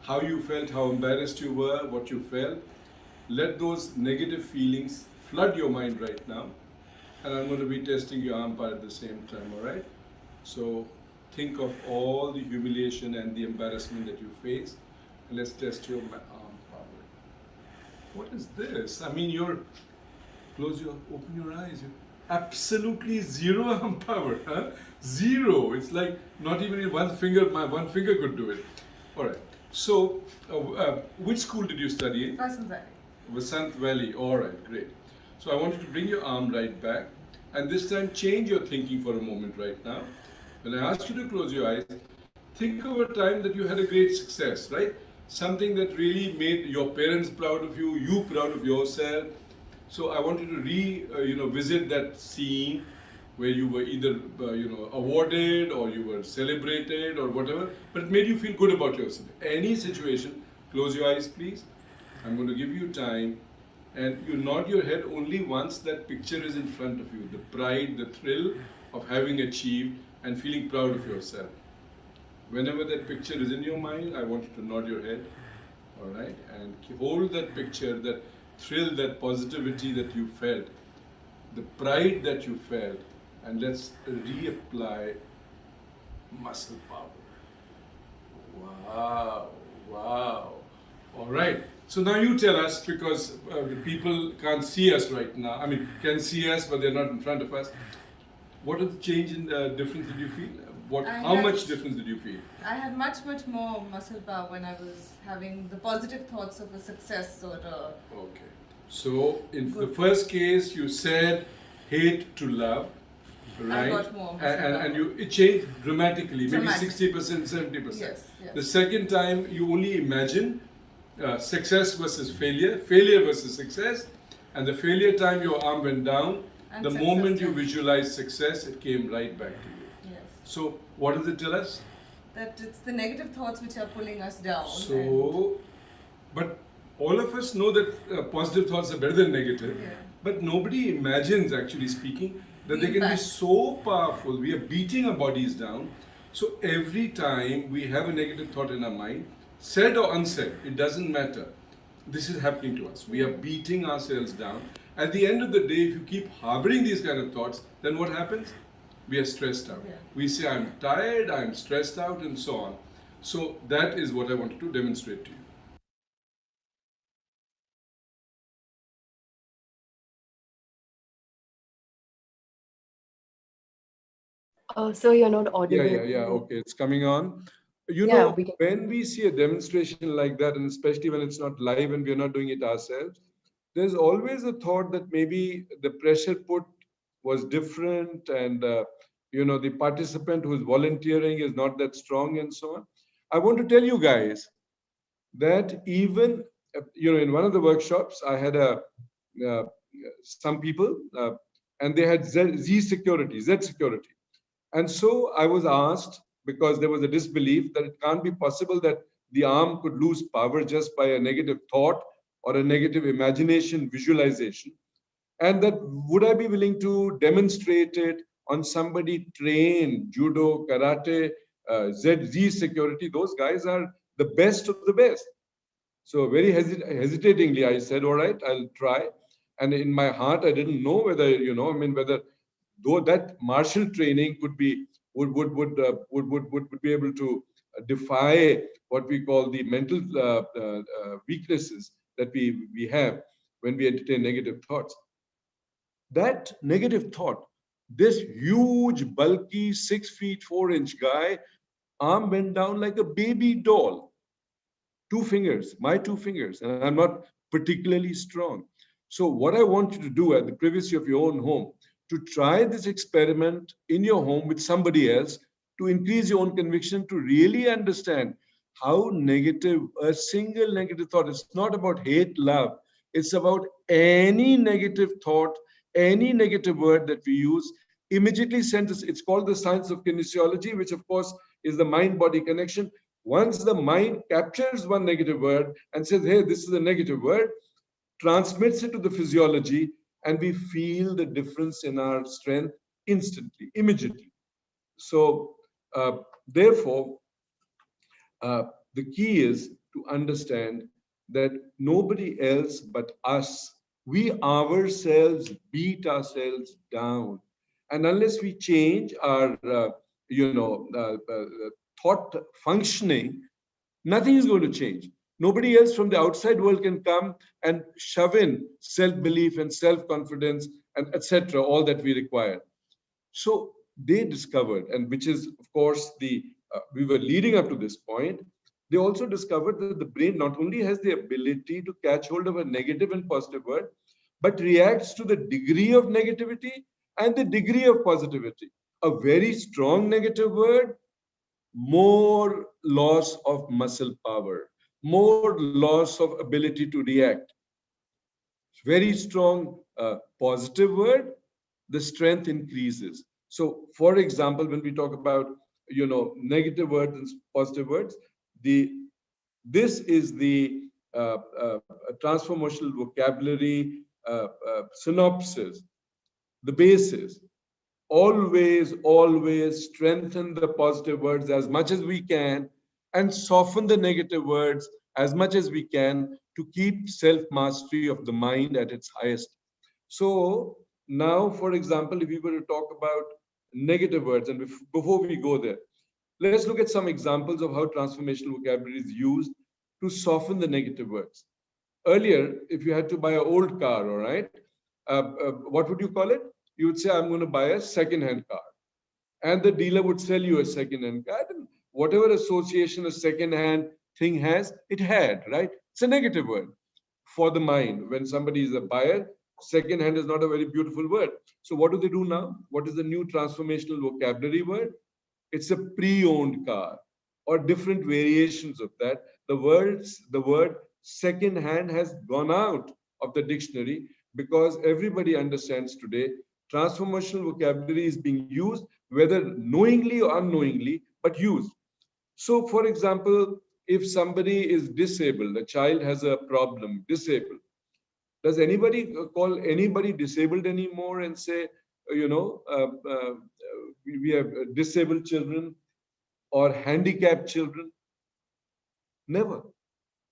[SPEAKER 8] How you felt, how embarrassed you were, what you felt. Let those negative feelings flood your mind right now. And I'm going to be testing your arm power at the same time, all right? So think of all the humiliation and the embarrassment that you face. And let's test your arm power. What is this? I mean, open your eyes. Absolutely zero arm power, huh? Zero. It's like not even in one finger, my one finger could do it. All right. So, which school did you study in?
[SPEAKER 10] Vasant Valley.
[SPEAKER 8] Vasant Valley. All right, great. So I want you to bring your arm right back, and this time change your thinking for a moment right now. When I ask you to close your eyes, think of a time that you had a great success, right? Something that really made your parents proud of you, you proud of yourself. So I want you to visit that scene where you were either awarded or you were celebrated or whatever, but it made you feel good about yourself. Any situation, close your eyes, please. I'm going to give you time, and you nod your head only once that picture is in front of you. The pride, the thrill of having achieved and feeling proud of yourself. Whenever that picture is in your mind, I want you to nod your head, all right? And hold that picture, that thrill, that positivity that you felt, the pride that you felt, and let's reapply muscle power. Wow, wow. All right. So now you tell us, because the people can't see us right now. I mean, can see us, but they're not in front of us. What is the change in difference did you feel? How much difference did you feel?
[SPEAKER 10] I had much more muscle power when I was having the positive thoughts of a success or a...
[SPEAKER 8] Okay. So in the first case, you said hate to love, right?
[SPEAKER 10] I got more muscle
[SPEAKER 8] and it changed dramatically, maybe 60%, 70%.
[SPEAKER 10] Yes.
[SPEAKER 8] The second time, you only imagine success versus failure, failure versus success, and the failure time your arm went down. And the moment you visualized success, it came right back to you.
[SPEAKER 10] Yes.
[SPEAKER 8] So what does it tell us?
[SPEAKER 10] That it's the negative thoughts which are pulling us down.
[SPEAKER 8] So, but all of us know that positive thoughts are better than negative, but nobody imagines, actually speaking, that they can be so powerful. We are beating our bodies down. So every time we have a negative thought in our mind, said or unsaid, it doesn't matter. This is happening to us. We are beating ourselves down. At the end of the day, if you keep harboring these kind of thoughts, then what happens? We are stressed out. We say, I'm tired, I'm stressed out, and so on. So that is what I wanted to demonstrate to you.
[SPEAKER 9] So you're not audible.
[SPEAKER 8] Yeah. Okay, it's coming on. You know, when we see a demonstration like that, and especially when it's not live and we're not doing it ourselves, there's always a thought that maybe the pressure put was different, and the participant who's volunteering is not that strong, and so on. I want to tell you guys that even in one of the workshops, I had some people, and they had Z security, and so I was asked, because there was a disbelief that it can't be possible that the arm could lose power just by a negative thought or a negative imagination, visualization. And that would I be willing to demonstrate it on somebody trained, judo, karate, Z security? Those guys are the best of the best. So very hesitatingly, I said, all right, I'll try. And in my heart, I didn't know whether, whether though that martial training would be able to defy what we call the mental weaknesses that we have when we entertain negative thoughts. That negative thought, this huge, bulky, 6 feet 4 inch guy, arm went down like a baby doll. 2 fingers, my 2 fingers, and I'm not particularly strong. So what I want you to do at the privacy of your own home, to try this experiment in your home with somebody else, to increase your own conviction, to really understand how negative, a single negative thought, it's not about hate, love. It's about any negative thought, any negative word that we use, immediately sends us. It's called the science of kinesiology, which of course is the mind-body connection. Once the mind captures one negative word and says, hey, this is a negative word, transmits it to the physiology, and we feel the difference in our strength instantly, immediately. So therefore, the key is to understand that nobody else but us, we ourselves beat ourselves down. And unless we change our, thought functioning, nothing is going to change. Nobody else from the outside world can come and shove in self-belief and self-confidence and etc., all that we require. So they discovered, and which is, of course, we were leading up to this point, they also discovered that the brain not only has the ability to catch hold of a negative and positive word, but reacts to the degree of negativity and the degree of positivity. A very strong negative word, more loss of muscle power, more loss of ability to react. Very strong positive word, the strength increases. So, for example, when we talk about negative words and positive words, this is the transformational vocabulary synopsis, the basis. Always strengthen the positive words as much as we can and soften the negative words as much as we can to keep self-mastery of the mind at its highest. So now, for example, if we were to talk about negative words, and before we go there, let's look at some examples of how transformational vocabulary is used to soften the negative words. Earlier, if you had to buy an old car, all right, what would you call it? You would say, I'm going to buy a second-hand car. And the dealer would sell you a second-hand car. And whatever association a second-hand thing has, it had, right? It's a negative word for the mind. When somebody is a buyer, second-hand is not a very beautiful word. So what do they do now? What is the new transformational vocabulary word? It's a pre-owned car or different variations of that. The word second-hand has gone out of the dictionary because everybody understands today transformational vocabulary is being used, whether knowingly or unknowingly, but used. So, for example, if somebody is disabled, a child has a problem, disabled, does anybody call anybody disabled anymore and say, we have disabled children or handicapped children? Never.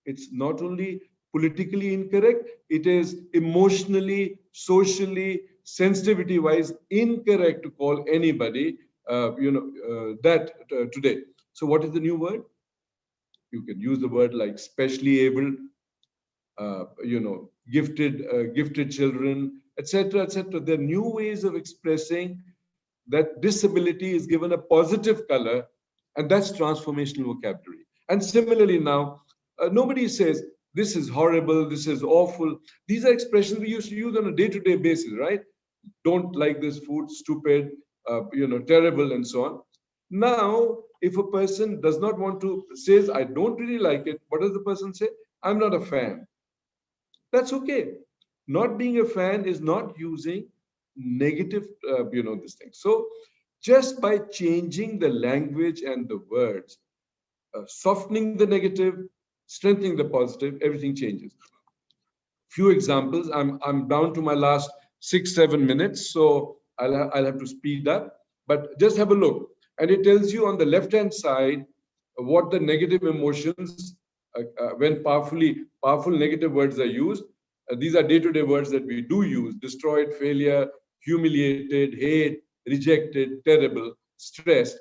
[SPEAKER 8] It's not only politically incorrect, it is emotionally, socially, sensitivity-wise incorrect to call anybody, today. So what is the new word? You can use the word like specially able, gifted children, etc., etc. There are new ways of expressing that disability is given a positive color, and that's transformational vocabulary. And similarly now, nobody says, this is horrible, this is awful. These are expressions we used to use on a day-to-day basis, right? Don't like this food, stupid, terrible, and so on. Now, if a person does not want to, says, I don't really like it, what does the person say? I'm not a fan. That's okay. Not being a fan is not using negative, this thing. So just by changing the language and the words, softening the negative, strengthening the positive, everything changes. Few examples. I'm down to my last 6-7 minutes, so I'll have to speed up. But just have a look, and it tells you on the left-hand side what the negative emotions, when powerful negative words are used. These are day-to-day words that we do use: destroyed, failure, humiliated, hate, rejected, terrible, stressed.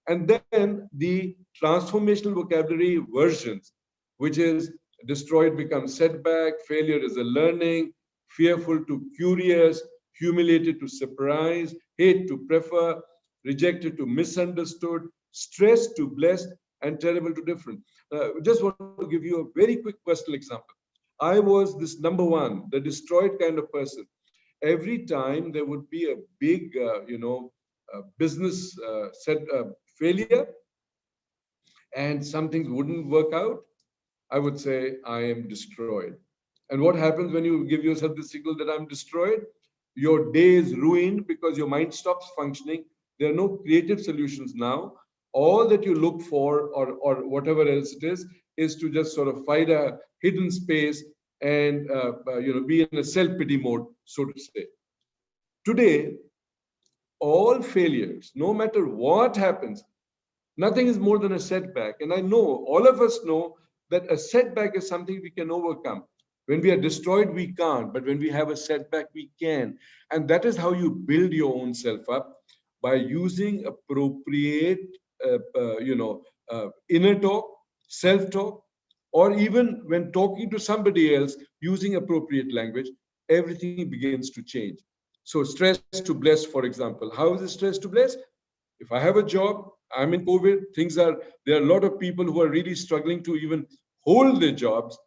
[SPEAKER 8] And then the transformational vocabulary versions, which is destroyed becomes setback, failure is a learning, fearful to curious, humiliated to surprise, hate to prefer, rejected to misunderstood, stressed to blessed, and terrible to different. Just want to give you a very quick personal example. I was this number one, the destroyed kind of person. Every time there would be a big, business failure and some things wouldn't work out, I would say I am destroyed. And what happens when you give yourself the signal that I'm destroyed? Your day is ruined because your mind stops functioning. There are no creative solutions now. All that you look for, or whatever else it is to just sort of find a hidden space and be in a self-pity mode, so to say. Today, all failures, no matter what happens, nothing is more than a setback. And I know, all of us know, that a setback is something we can overcome. When we are destroyed, we can't. But when we have a setback, we can. And that is how you build your own self up, by using appropriate, inner talk, self-talk, or even when talking to somebody else, using appropriate language, everything begins to change. So stress to bless, for example. How is it stress to bless? If I have a job, I'm in COVID, there are a lot of people who are really struggling to even hold their jobs.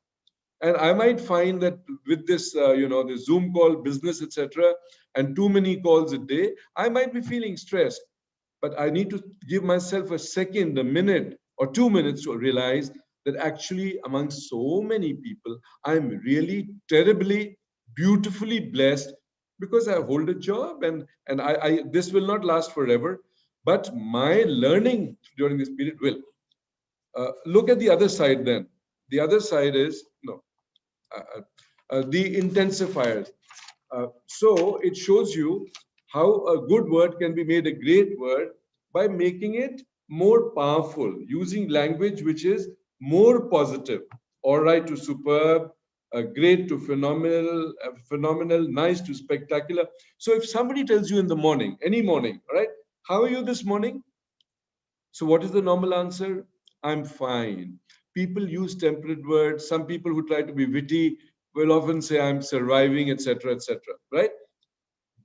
[SPEAKER 8] And I might find that with this, the Zoom call, business, etc., and too many calls a day, I might be feeling stressed. But I need to give myself a second, a minute, or 2 minutes to realize that actually among so many people, I'm really terribly, beautifully blessed because I hold a job, and this will not last forever. But my learning during this period will. Look at the other side then. The other side is the intensifiers. So it shows you how a good word can be made a great word by making it more powerful, using language which is more positive. All right to superb, great to phenomenal, nice to spectacular. So if somebody tells you in the morning, any morning, all right, how are you this morning? So what is the normal answer? I'm fine. People use temperate words. Some people who try to be witty will often say I'm surviving, etc., right?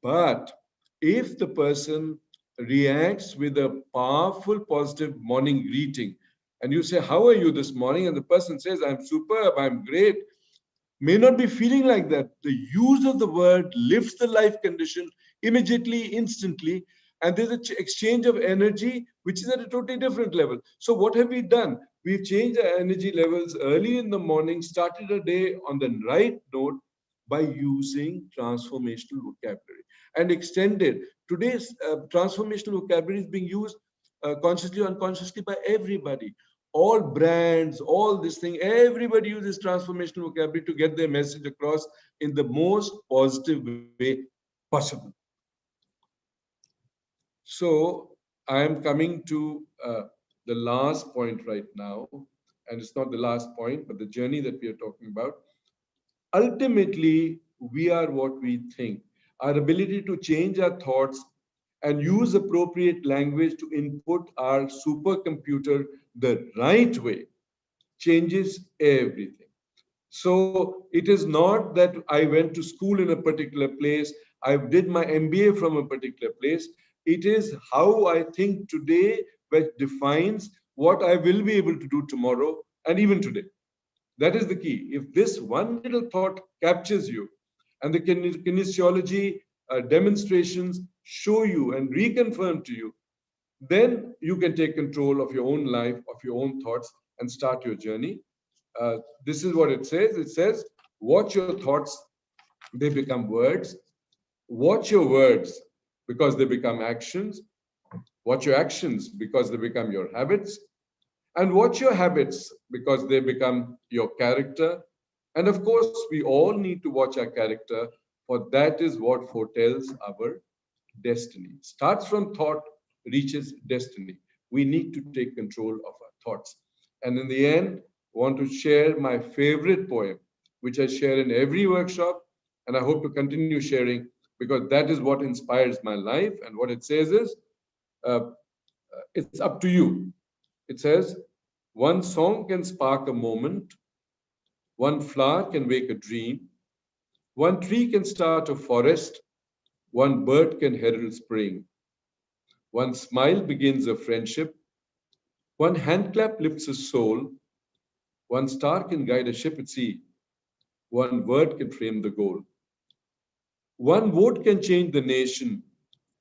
[SPEAKER 8] But if the person reacts with a powerful, positive morning greeting, and you say, how are you this morning? And the person says, I'm superb, I'm great, may not be feeling like that. The use of the word lifts the life condition immediately, instantly, and there's an exchange of energy, which is at a totally different level. So what have we done? We've changed our energy levels early in the morning, started a day on the right note by using transformational vocabulary and extended. Today's transformational vocabulary is being used consciously or unconsciously by everybody. All brands, all this thing, everybody uses transformational vocabulary to get their message across in the most positive way possible. So I am coming to the last point right now, and it's not the last point, but the journey that we are talking about. Ultimately, we are what we think. Our ability to change our thoughts and use appropriate language to input our supercomputer the right way changes everything. So it is not that I went to school in a particular place, I did my MBA from a particular place. It is how I think today which defines what I will be able to do tomorrow and even today. That is the key. If this one little thought captures you, and the kinesiology demonstrations show you and reconfirm to you, then you can take control of your own life, of your own thoughts, and start your journey. This is what it says. It says, watch your thoughts, they become words. Watch your words because they become actions. Watch your actions because they become your habits. And watch your habits because they become your character. And of course, we all need to watch our character, for that is what foretells our destiny. Starts from thought, reaches destiny. We need to take control of our thoughts. And in the end, I want to share my favorite poem, which I share in every workshop, and I hope to continue sharing because that is what inspires my life. And what it says is, it's up to you. It says, one song can spark a moment, one flower can wake a dream, one tree can start a forest, one bird can herald spring, one smile begins a friendship, one hand clap lifts a soul, one star can guide a ship at sea, one word can frame the goal. One vote can change the nation,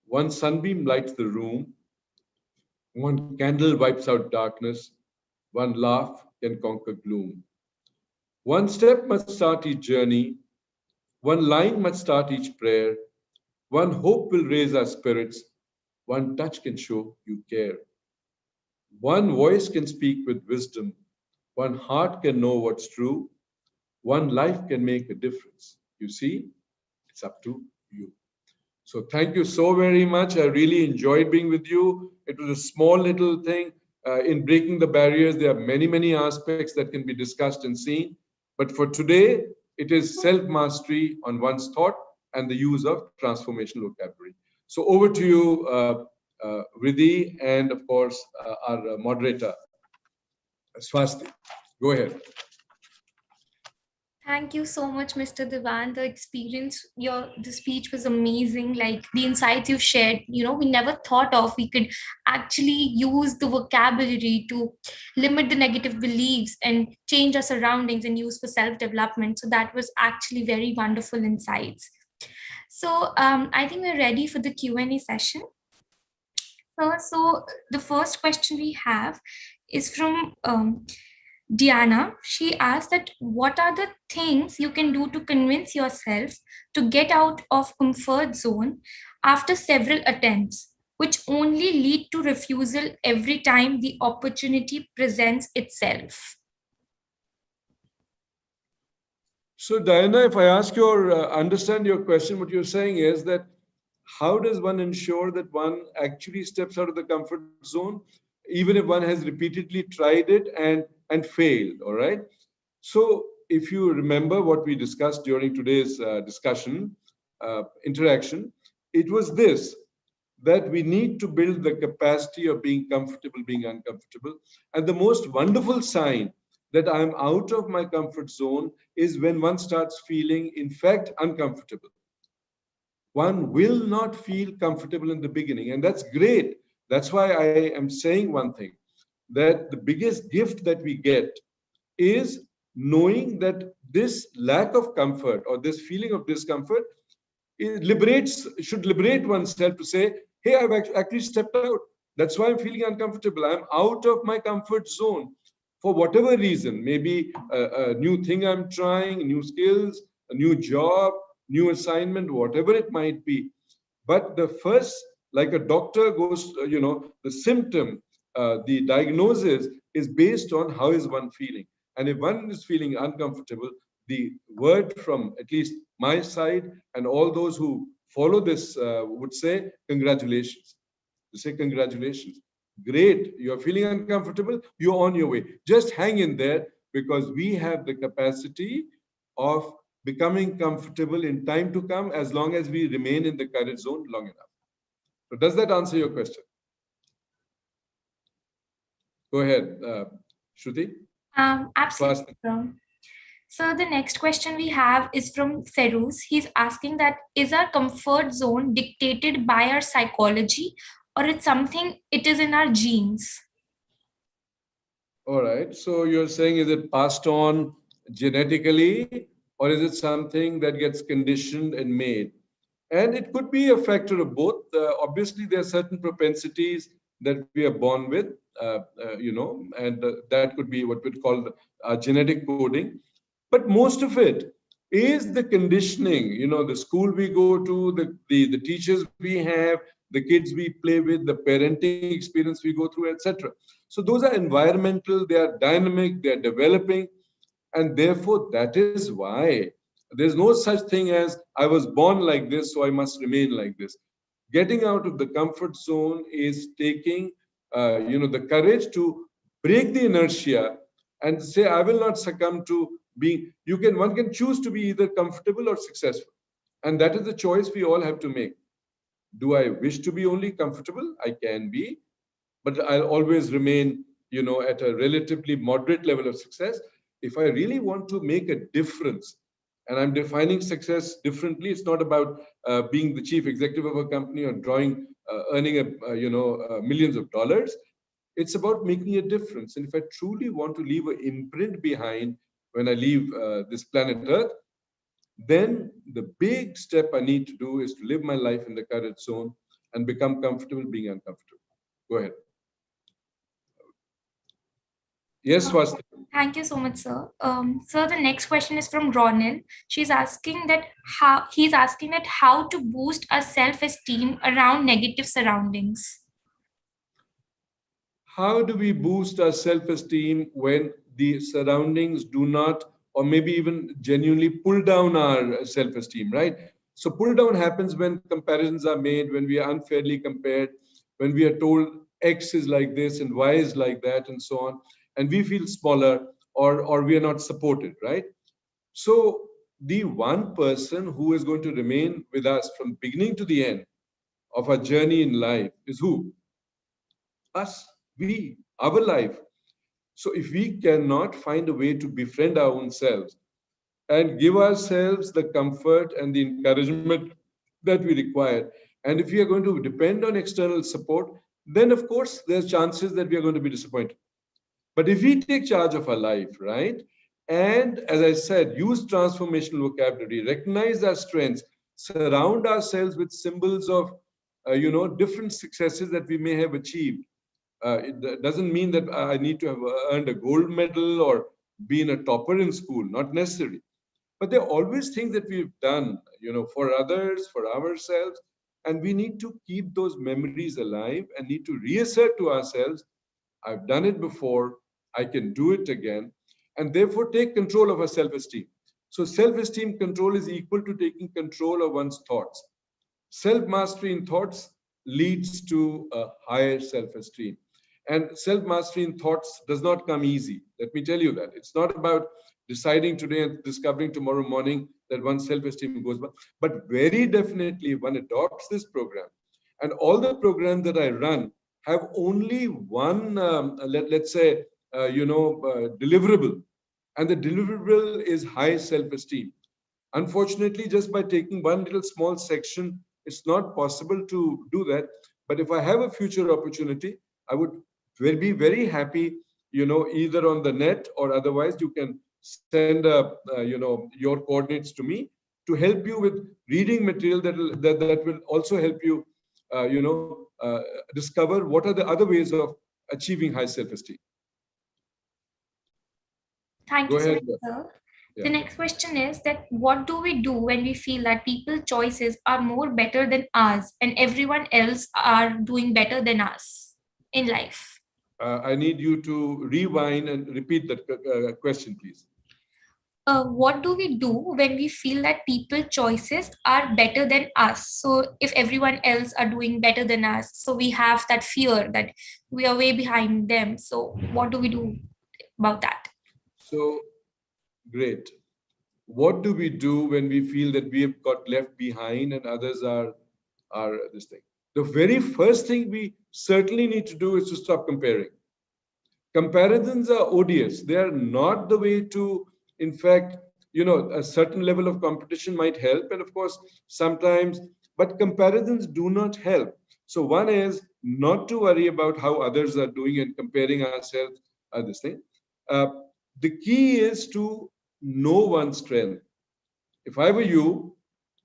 [SPEAKER 8] one sunbeam lights the room, One candle wipes out darkness. One laugh can conquer gloom. One step must start each journey. One line must start each prayer. One hope will raise our spirits. One touch can show you care. One voice can speak with wisdom. One heart can know what's true. One life can make a difference. You see, it's up to you. So thank you so very much. I really enjoyed being with you. It was a small little thing. In breaking the barriers, there are many, many aspects that can be discussed and seen. But for today, it is self-mastery on one's thought and the use of transformational vocabulary. So over to you, Riddhi, and of course, our moderator, Swasti. Go ahead.
[SPEAKER 7] Thank you so much, Mr. Divan. The experience, the speech was amazing. Like the insights you shared, we never thought of. We could actually use the vocabulary to limit the negative beliefs and change our surroundings and use for self-development. So that was actually very wonderful insights. So I think we're ready for the Q&A session. So the first question we have is from Diana. She asked that what are the things you can do to convince yourself to get out of comfort zone after several attempts, which only lead to refusal every time the opportunity presents itself?
[SPEAKER 8] So Diana, if I ask you or understand your question, what you're saying is that how does one ensure that one actually steps out of the comfort zone, even if one has repeatedly tried it and failed, all right? So if you remember what we discussed during today's interaction, it was this, that we need to build the capacity of being comfortable, being uncomfortable. And the most wonderful sign that I'm out of my comfort zone is when one starts feeling, in fact, uncomfortable. One will not feel comfortable in the beginning, and that's great. That's why I am saying one thing, that the biggest gift that we get is knowing that this lack of comfort or this feeling of discomfort should liberate oneself to say, hey, I've actually stepped out. That's why I'm feeling uncomfortable. I'm out of my comfort zone for whatever reason, maybe a new thing I'm trying, new skills, a new job, new assignment, whatever it might be. But the first, like a doctor goes, the symptom, the diagnosis is based on how is one feeling. And if one is feeling uncomfortable, the word from at least my side and all those who follow this would say, congratulations. You say, congratulations. Great, you're feeling uncomfortable, you're on your way. Just hang in there, because we have the capacity of becoming comfortable in time to come as long as we remain in the courage zone long enough. So does that answer your question? Go ahead, Shruti.
[SPEAKER 7] Absolutely. So the next question we have is from Feroz. He's asking that, is our comfort zone dictated by our psychology, or it's something it is in our genes?
[SPEAKER 8] All right. So you're saying, is it passed on genetically, or is it something that gets conditioned and made? And it could be a factor of both. Obviously, there are certain propensities that we are born with, and that could be what we'd call genetic coding. But most of it is the conditioning, the school we go to, the teachers we have, the kids we play with, the parenting experience we go through, etc. So those are environmental, they are dynamic, they are developing. And therefore, that is why there's no such thing as I was born like this, so I must remain like this. Getting out of the comfort zone is taking, the courage to break the inertia and say, I will not succumb to being, one can choose to be either comfortable or successful. And that is the choice we all have to make. Do I wish to be only comfortable? I can be, but I'll always remain, at a relatively moderate level of success. If I really want to make a difference, and I'm defining success differently, it's not about being the chief executive of a company or earning millions of dollars. It's about making a difference. And if I truly want to leave an imprint behind when I leave this planet Earth, then the big step I need to do is to live my life in the courage zone and become comfortable being uncomfortable. Go ahead. Yes, Swasti.
[SPEAKER 7] Thank you so much, sir. Sir, the next question is from Ronil. He's asking that how to boost our self-esteem around negative surroundings.
[SPEAKER 8] How do we boost our self-esteem when the surroundings do not, or maybe even genuinely pull down our self-esteem, right? So pull down happens when comparisons are made, when we are unfairly compared, when we are told X is like this and Y is like that and so on, and we feel smaller, or we are not supported, right? So the one person who is going to remain with us from beginning to the end of our journey in life is who? Us, we, our life. So if we cannot find a way to befriend our own selves and give ourselves the comfort and the encouragement that we require, and if we are going to depend on external support, then of course there's chances that we are going to be disappointed. But if we take charge of our life, right, and as I said, use transformational vocabulary, recognize our strengths, surround ourselves with symbols of different successes that we may have achieved. It doesn't mean that I need to have earned a gold medal or been a topper in school, not necessarily. But there are always things that we've done, for others, for ourselves, and we need to keep those memories alive and need to reassert to ourselves, I've done it before, I can do it again, and therefore take control of our self-esteem. So self-esteem control is equal to taking control of one's thoughts. Self-mastery in thoughts leads to a higher self-esteem. And self-mastery in thoughts does not come easy. Let me tell you that. It's not about deciding today and discovering tomorrow morning that one's self-esteem goes up. But very definitely, if one adopts this program, and all the programs that I run have only one, let's say, deliverable. And the deliverable is high self-esteem. Unfortunately, just by taking one little small section, it's not possible to do that. But if I have a future opportunity, I would be very happy, either on the net or otherwise, you can send your coordinates to me to help you with reading material that will also help you, discover what are the other ways of achieving high self-esteem.
[SPEAKER 7] Thank you so much, sir. Yeah. The next question is that what do we do when we feel that people's choices are more better than ours and everyone else are doing better than us in life?
[SPEAKER 8] I need you to rewind and repeat that question, please.
[SPEAKER 7] What do we do when we feel that people's choices are better than us? So if everyone else are doing better than us, so we have that fear that we are way behind them. So what do we do about that?
[SPEAKER 8] So, great. What do we do when we feel that we have got left behind and others are this thing? The very first thing we certainly need to do is to stop comparing. Comparisons are odious. They are not the way to, in fact, a certain level of competition might help. And of course, sometimes, but comparisons do not help. So one is not to worry about how others are doing and comparing ourselves this thing. The key is to know one's strength. If I were you,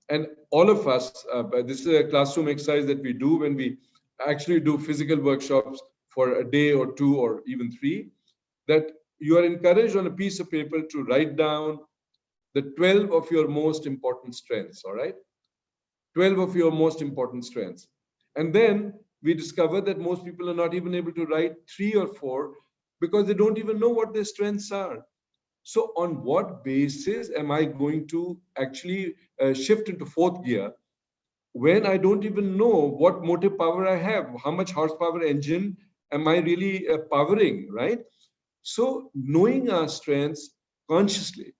[SPEAKER 8] and all of us, this is a classroom exercise that we do when we actually do physical workshops for a day or two or even 3, that you are encouraged on a piece of paper to write down the 12 of your most important strengths, all right? 12 of your most important strengths. And then we discover that most people are not even able to write 3 or 4 because they don't even know what their strengths are. So on what basis am I going to actually shift into 4th gear when I don't even know what motive power I have, how much horsepower engine am I really powering, right? So knowing our strengths consciously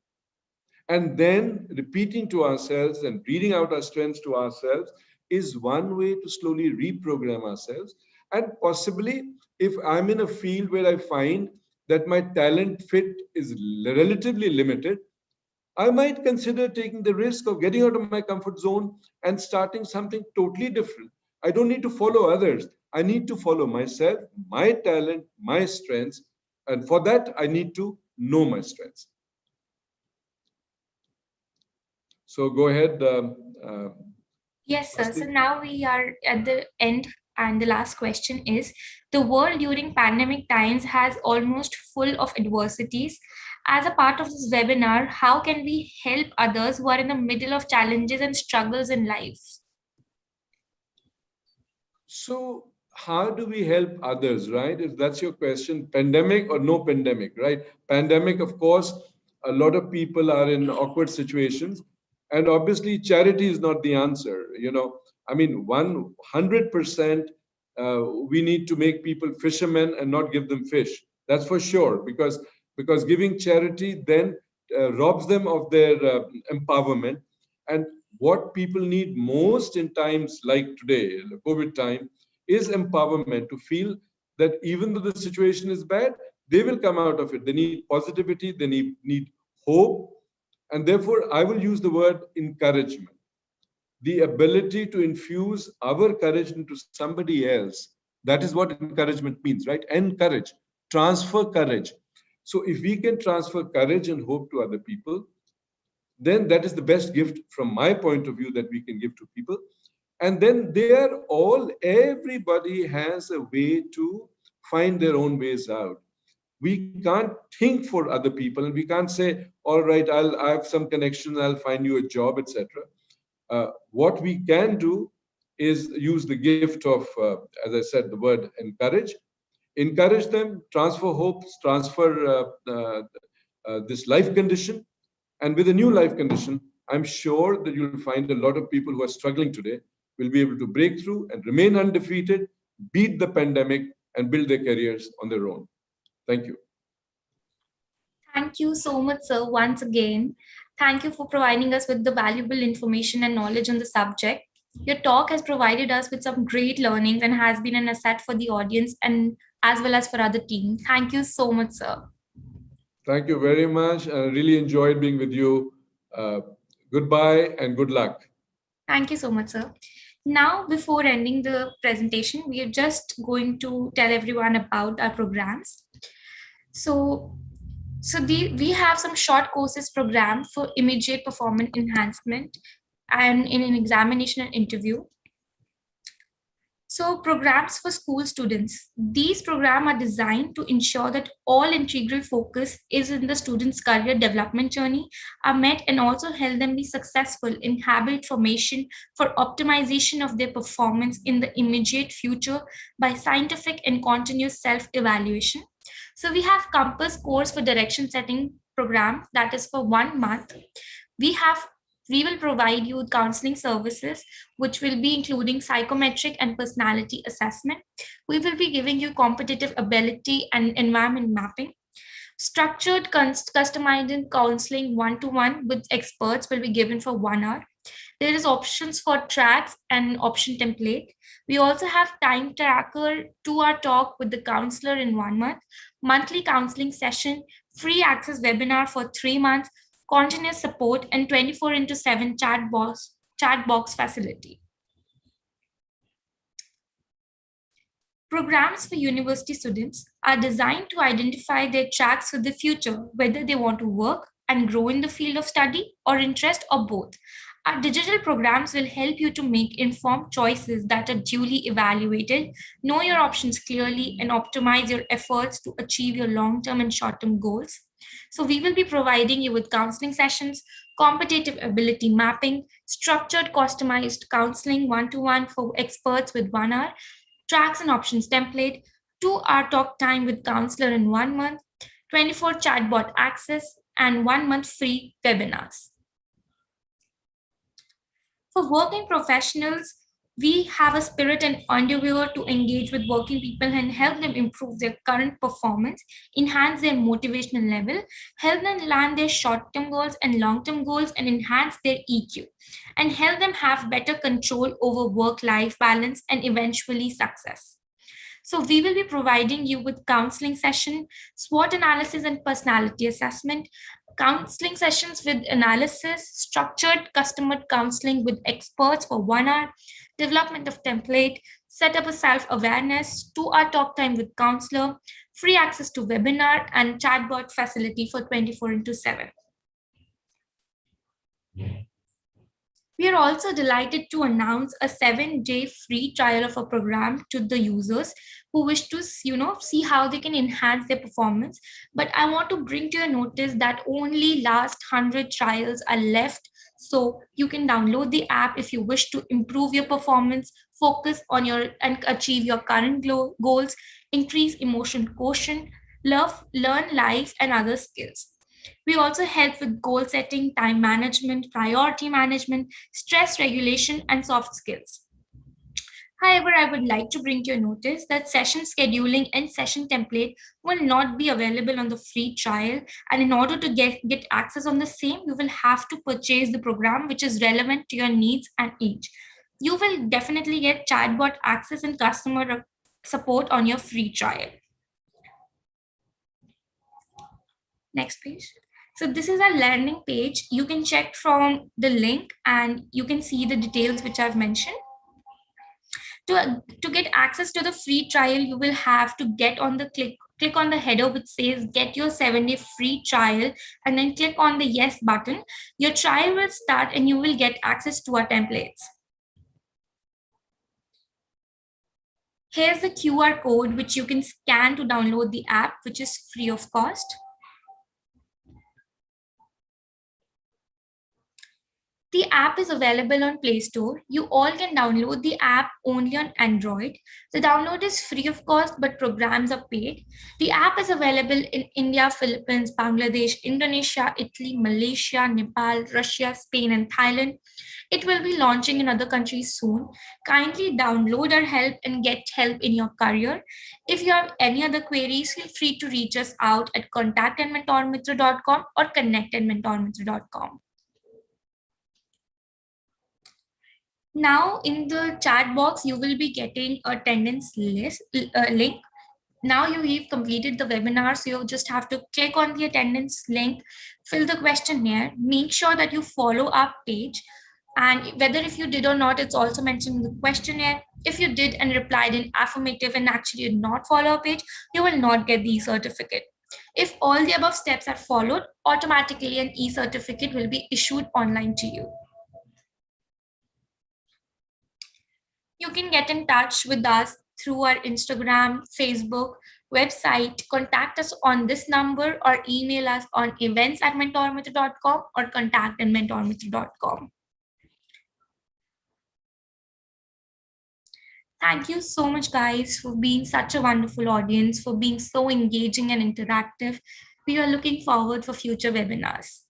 [SPEAKER 8] and then repeating to ourselves and reading out our strengths to ourselves is one way to slowly reprogram ourselves. And possibly if I'm in a field where I find that my talent fit is relatively limited, I might consider taking the risk of getting out of my comfort zone and starting something totally different. I don't need to follow others. I need to follow myself, my talent, my strengths. And for that, I need to know my strengths. So go ahead.
[SPEAKER 7] Yes, sir. So now we are at the end And the last question is, the world during pandemic times has almost full of adversities. As a part of this webinar, how can we help others who are in the middle of challenges and struggles in life?
[SPEAKER 8] So how do we help others, right? If that's your question, pandemic or no pandemic, right? Pandemic, of course, a lot of people are in awkward situations. And obviously, charity is not the answer. You know, I mean, 100%, we need to make people fishermen and not give them fish. That's for sure, because giving charity then robs them of their empowerment. And what people need most in times like today, the COVID time, is empowerment, to feel that even though the situation is bad, they will come out of it. They need positivity, they need hope. And therefore, I will use the word encouragement. The ability to infuse our courage into somebody else. That is what encouragement means, right? Encourage, transfer courage. So if we can transfer courage and hope to other people, then that is the best gift from my point of view that we can give to people. And then everybody has a way to find their own ways out. We can't think for other people, and we can't say, all right, I have some connection, I'll find you a job, etc. What we can do is use the gift of, as I said, the word encourage them, transfer hopes, transfer this life condition. And with a new life condition, I'm sure that you'll find a lot of people who are struggling today will be able to break through and remain undefeated, beat the pandemic, and build their careers on their own. Thank you.
[SPEAKER 7] Thank you so much, sir, once again. Thank you for providing us with the valuable information and knowledge on the subject. Your talk has provided us with some great learnings and has been an asset for the audience and as well as for other teams. Thank you so much, sir.
[SPEAKER 8] Thank you very much. I really enjoyed being with you. Goodbye and good luck.
[SPEAKER 7] Thank you so much, sir. Now, before ending the presentation, we are just going to tell everyone about our programs. So we have some short courses program for immediate performance enhancement and in an examination and interview. So programs for school students. These programs are designed to ensure that all integral focus is in the students' career development journey are met and also help them be successful in habit formation for optimization of their performance in the immediate future by scientific and continuous self-evaluation. So we have Compass course for direction setting program that is for 1 month. We will provide you with counseling services, which will be including psychometric and personality assessment. We will be giving you competitive ability and environment mapping. Structured customized counseling one-to-one with experts will be given for 1 hour. There is options for tracks and option template. We also have time tracker, 2-hour talk with the counselor in 1 month, monthly counseling session, free access webinar for 3 months, continuous support, and 24/7 chat box facility. Programs for university students are designed to identify their tracks for the future, whether they want to work and grow in the field of study or interest or both. Our digital programs will help you to make informed choices that are duly evaluated, know your options clearly, and optimize your efforts to achieve your long-term and short-term goals. So we will be providing you with counseling sessions, competitive ability mapping, structured customized counseling one-to-one for experts with 1 hour, tracks and options template, 2-hour talk time with counselor in 1 month, 24 chatbot access, and 1 month free webinars. For working professionals, we have a spirit and endeavor to engage with working people and help them improve their current performance, enhance their motivational level, help them land their short-term goals and long-term goals, and enhance their EQ, and help them have better control over work-life balance and eventually success. So we will be providing you with counseling session, SWOT analysis and personality assessment, counseling sessions with analysis, structured customer counseling with experts for 1 hour, development of template, set up a self-awareness, 2-hour talk time with counselor, free access to webinar, and chatbot facility for 24/7. We are also delighted to announce a 7-day free trial of a program to the users who wish to, see how they can enhance their performance. But I want to bring to your notice that only last 100 trials are left. So you can download the app if you wish to improve your performance, focus on and achieve your current goals, increase emotion quotient, learn life and other skills. We also help with goal setting, time management, priority management, stress regulation, and soft skills. However, I would like to bring to your notice that session scheduling and session template will not be available on the free trial. And in order to get access on the same, you will have to purchase the program which is relevant to your needs and age. You will definitely get chatbot access and customer support on your free trial. Next page. So this is our landing page. You can check from the link and you can see the details which I've mentioned. To get access to the free trial, you will have to get on the click on the header which says get your 7-day free trial and then click on the yes button. Your trial will start and you will get access to our templates. Here's the QR code which you can scan to download the app, which is free of cost. The app is available on Play Store. You all can download the app only on Android. The download is free of cost, but programs are paid. The app is available in India, Philippines, Bangladesh, Indonesia, Italy, Malaysia, Nepal, Russia, Spain, and Thailand. It will be launching in other countries soon. Kindly download our help and get help in your career. If you have any other queries, feel free to reach us out at contact@mentormitr.com or connect@mentormitr.com. Now in the chat box, you will be getting a attendance list link. Now you've completed the webinar, so you just have to click on the attendance link, fill the questionnaire, make sure that you follow up page. And whether if you did or not, it's also mentioned in the questionnaire. If you did and replied in affirmative and actually did not follow a page, you will not get the e-certificate. If all the above steps are followed, automatically an e-certificate will be issued online to you. You can get in touch with us through our Instagram, Facebook, website, contact us on this number or email us on events@mentormitr.com or contact@mentormitr.com. Thank you so much, guys, for being such a wonderful audience, for being so engaging and interactive. We are looking forward for future webinars.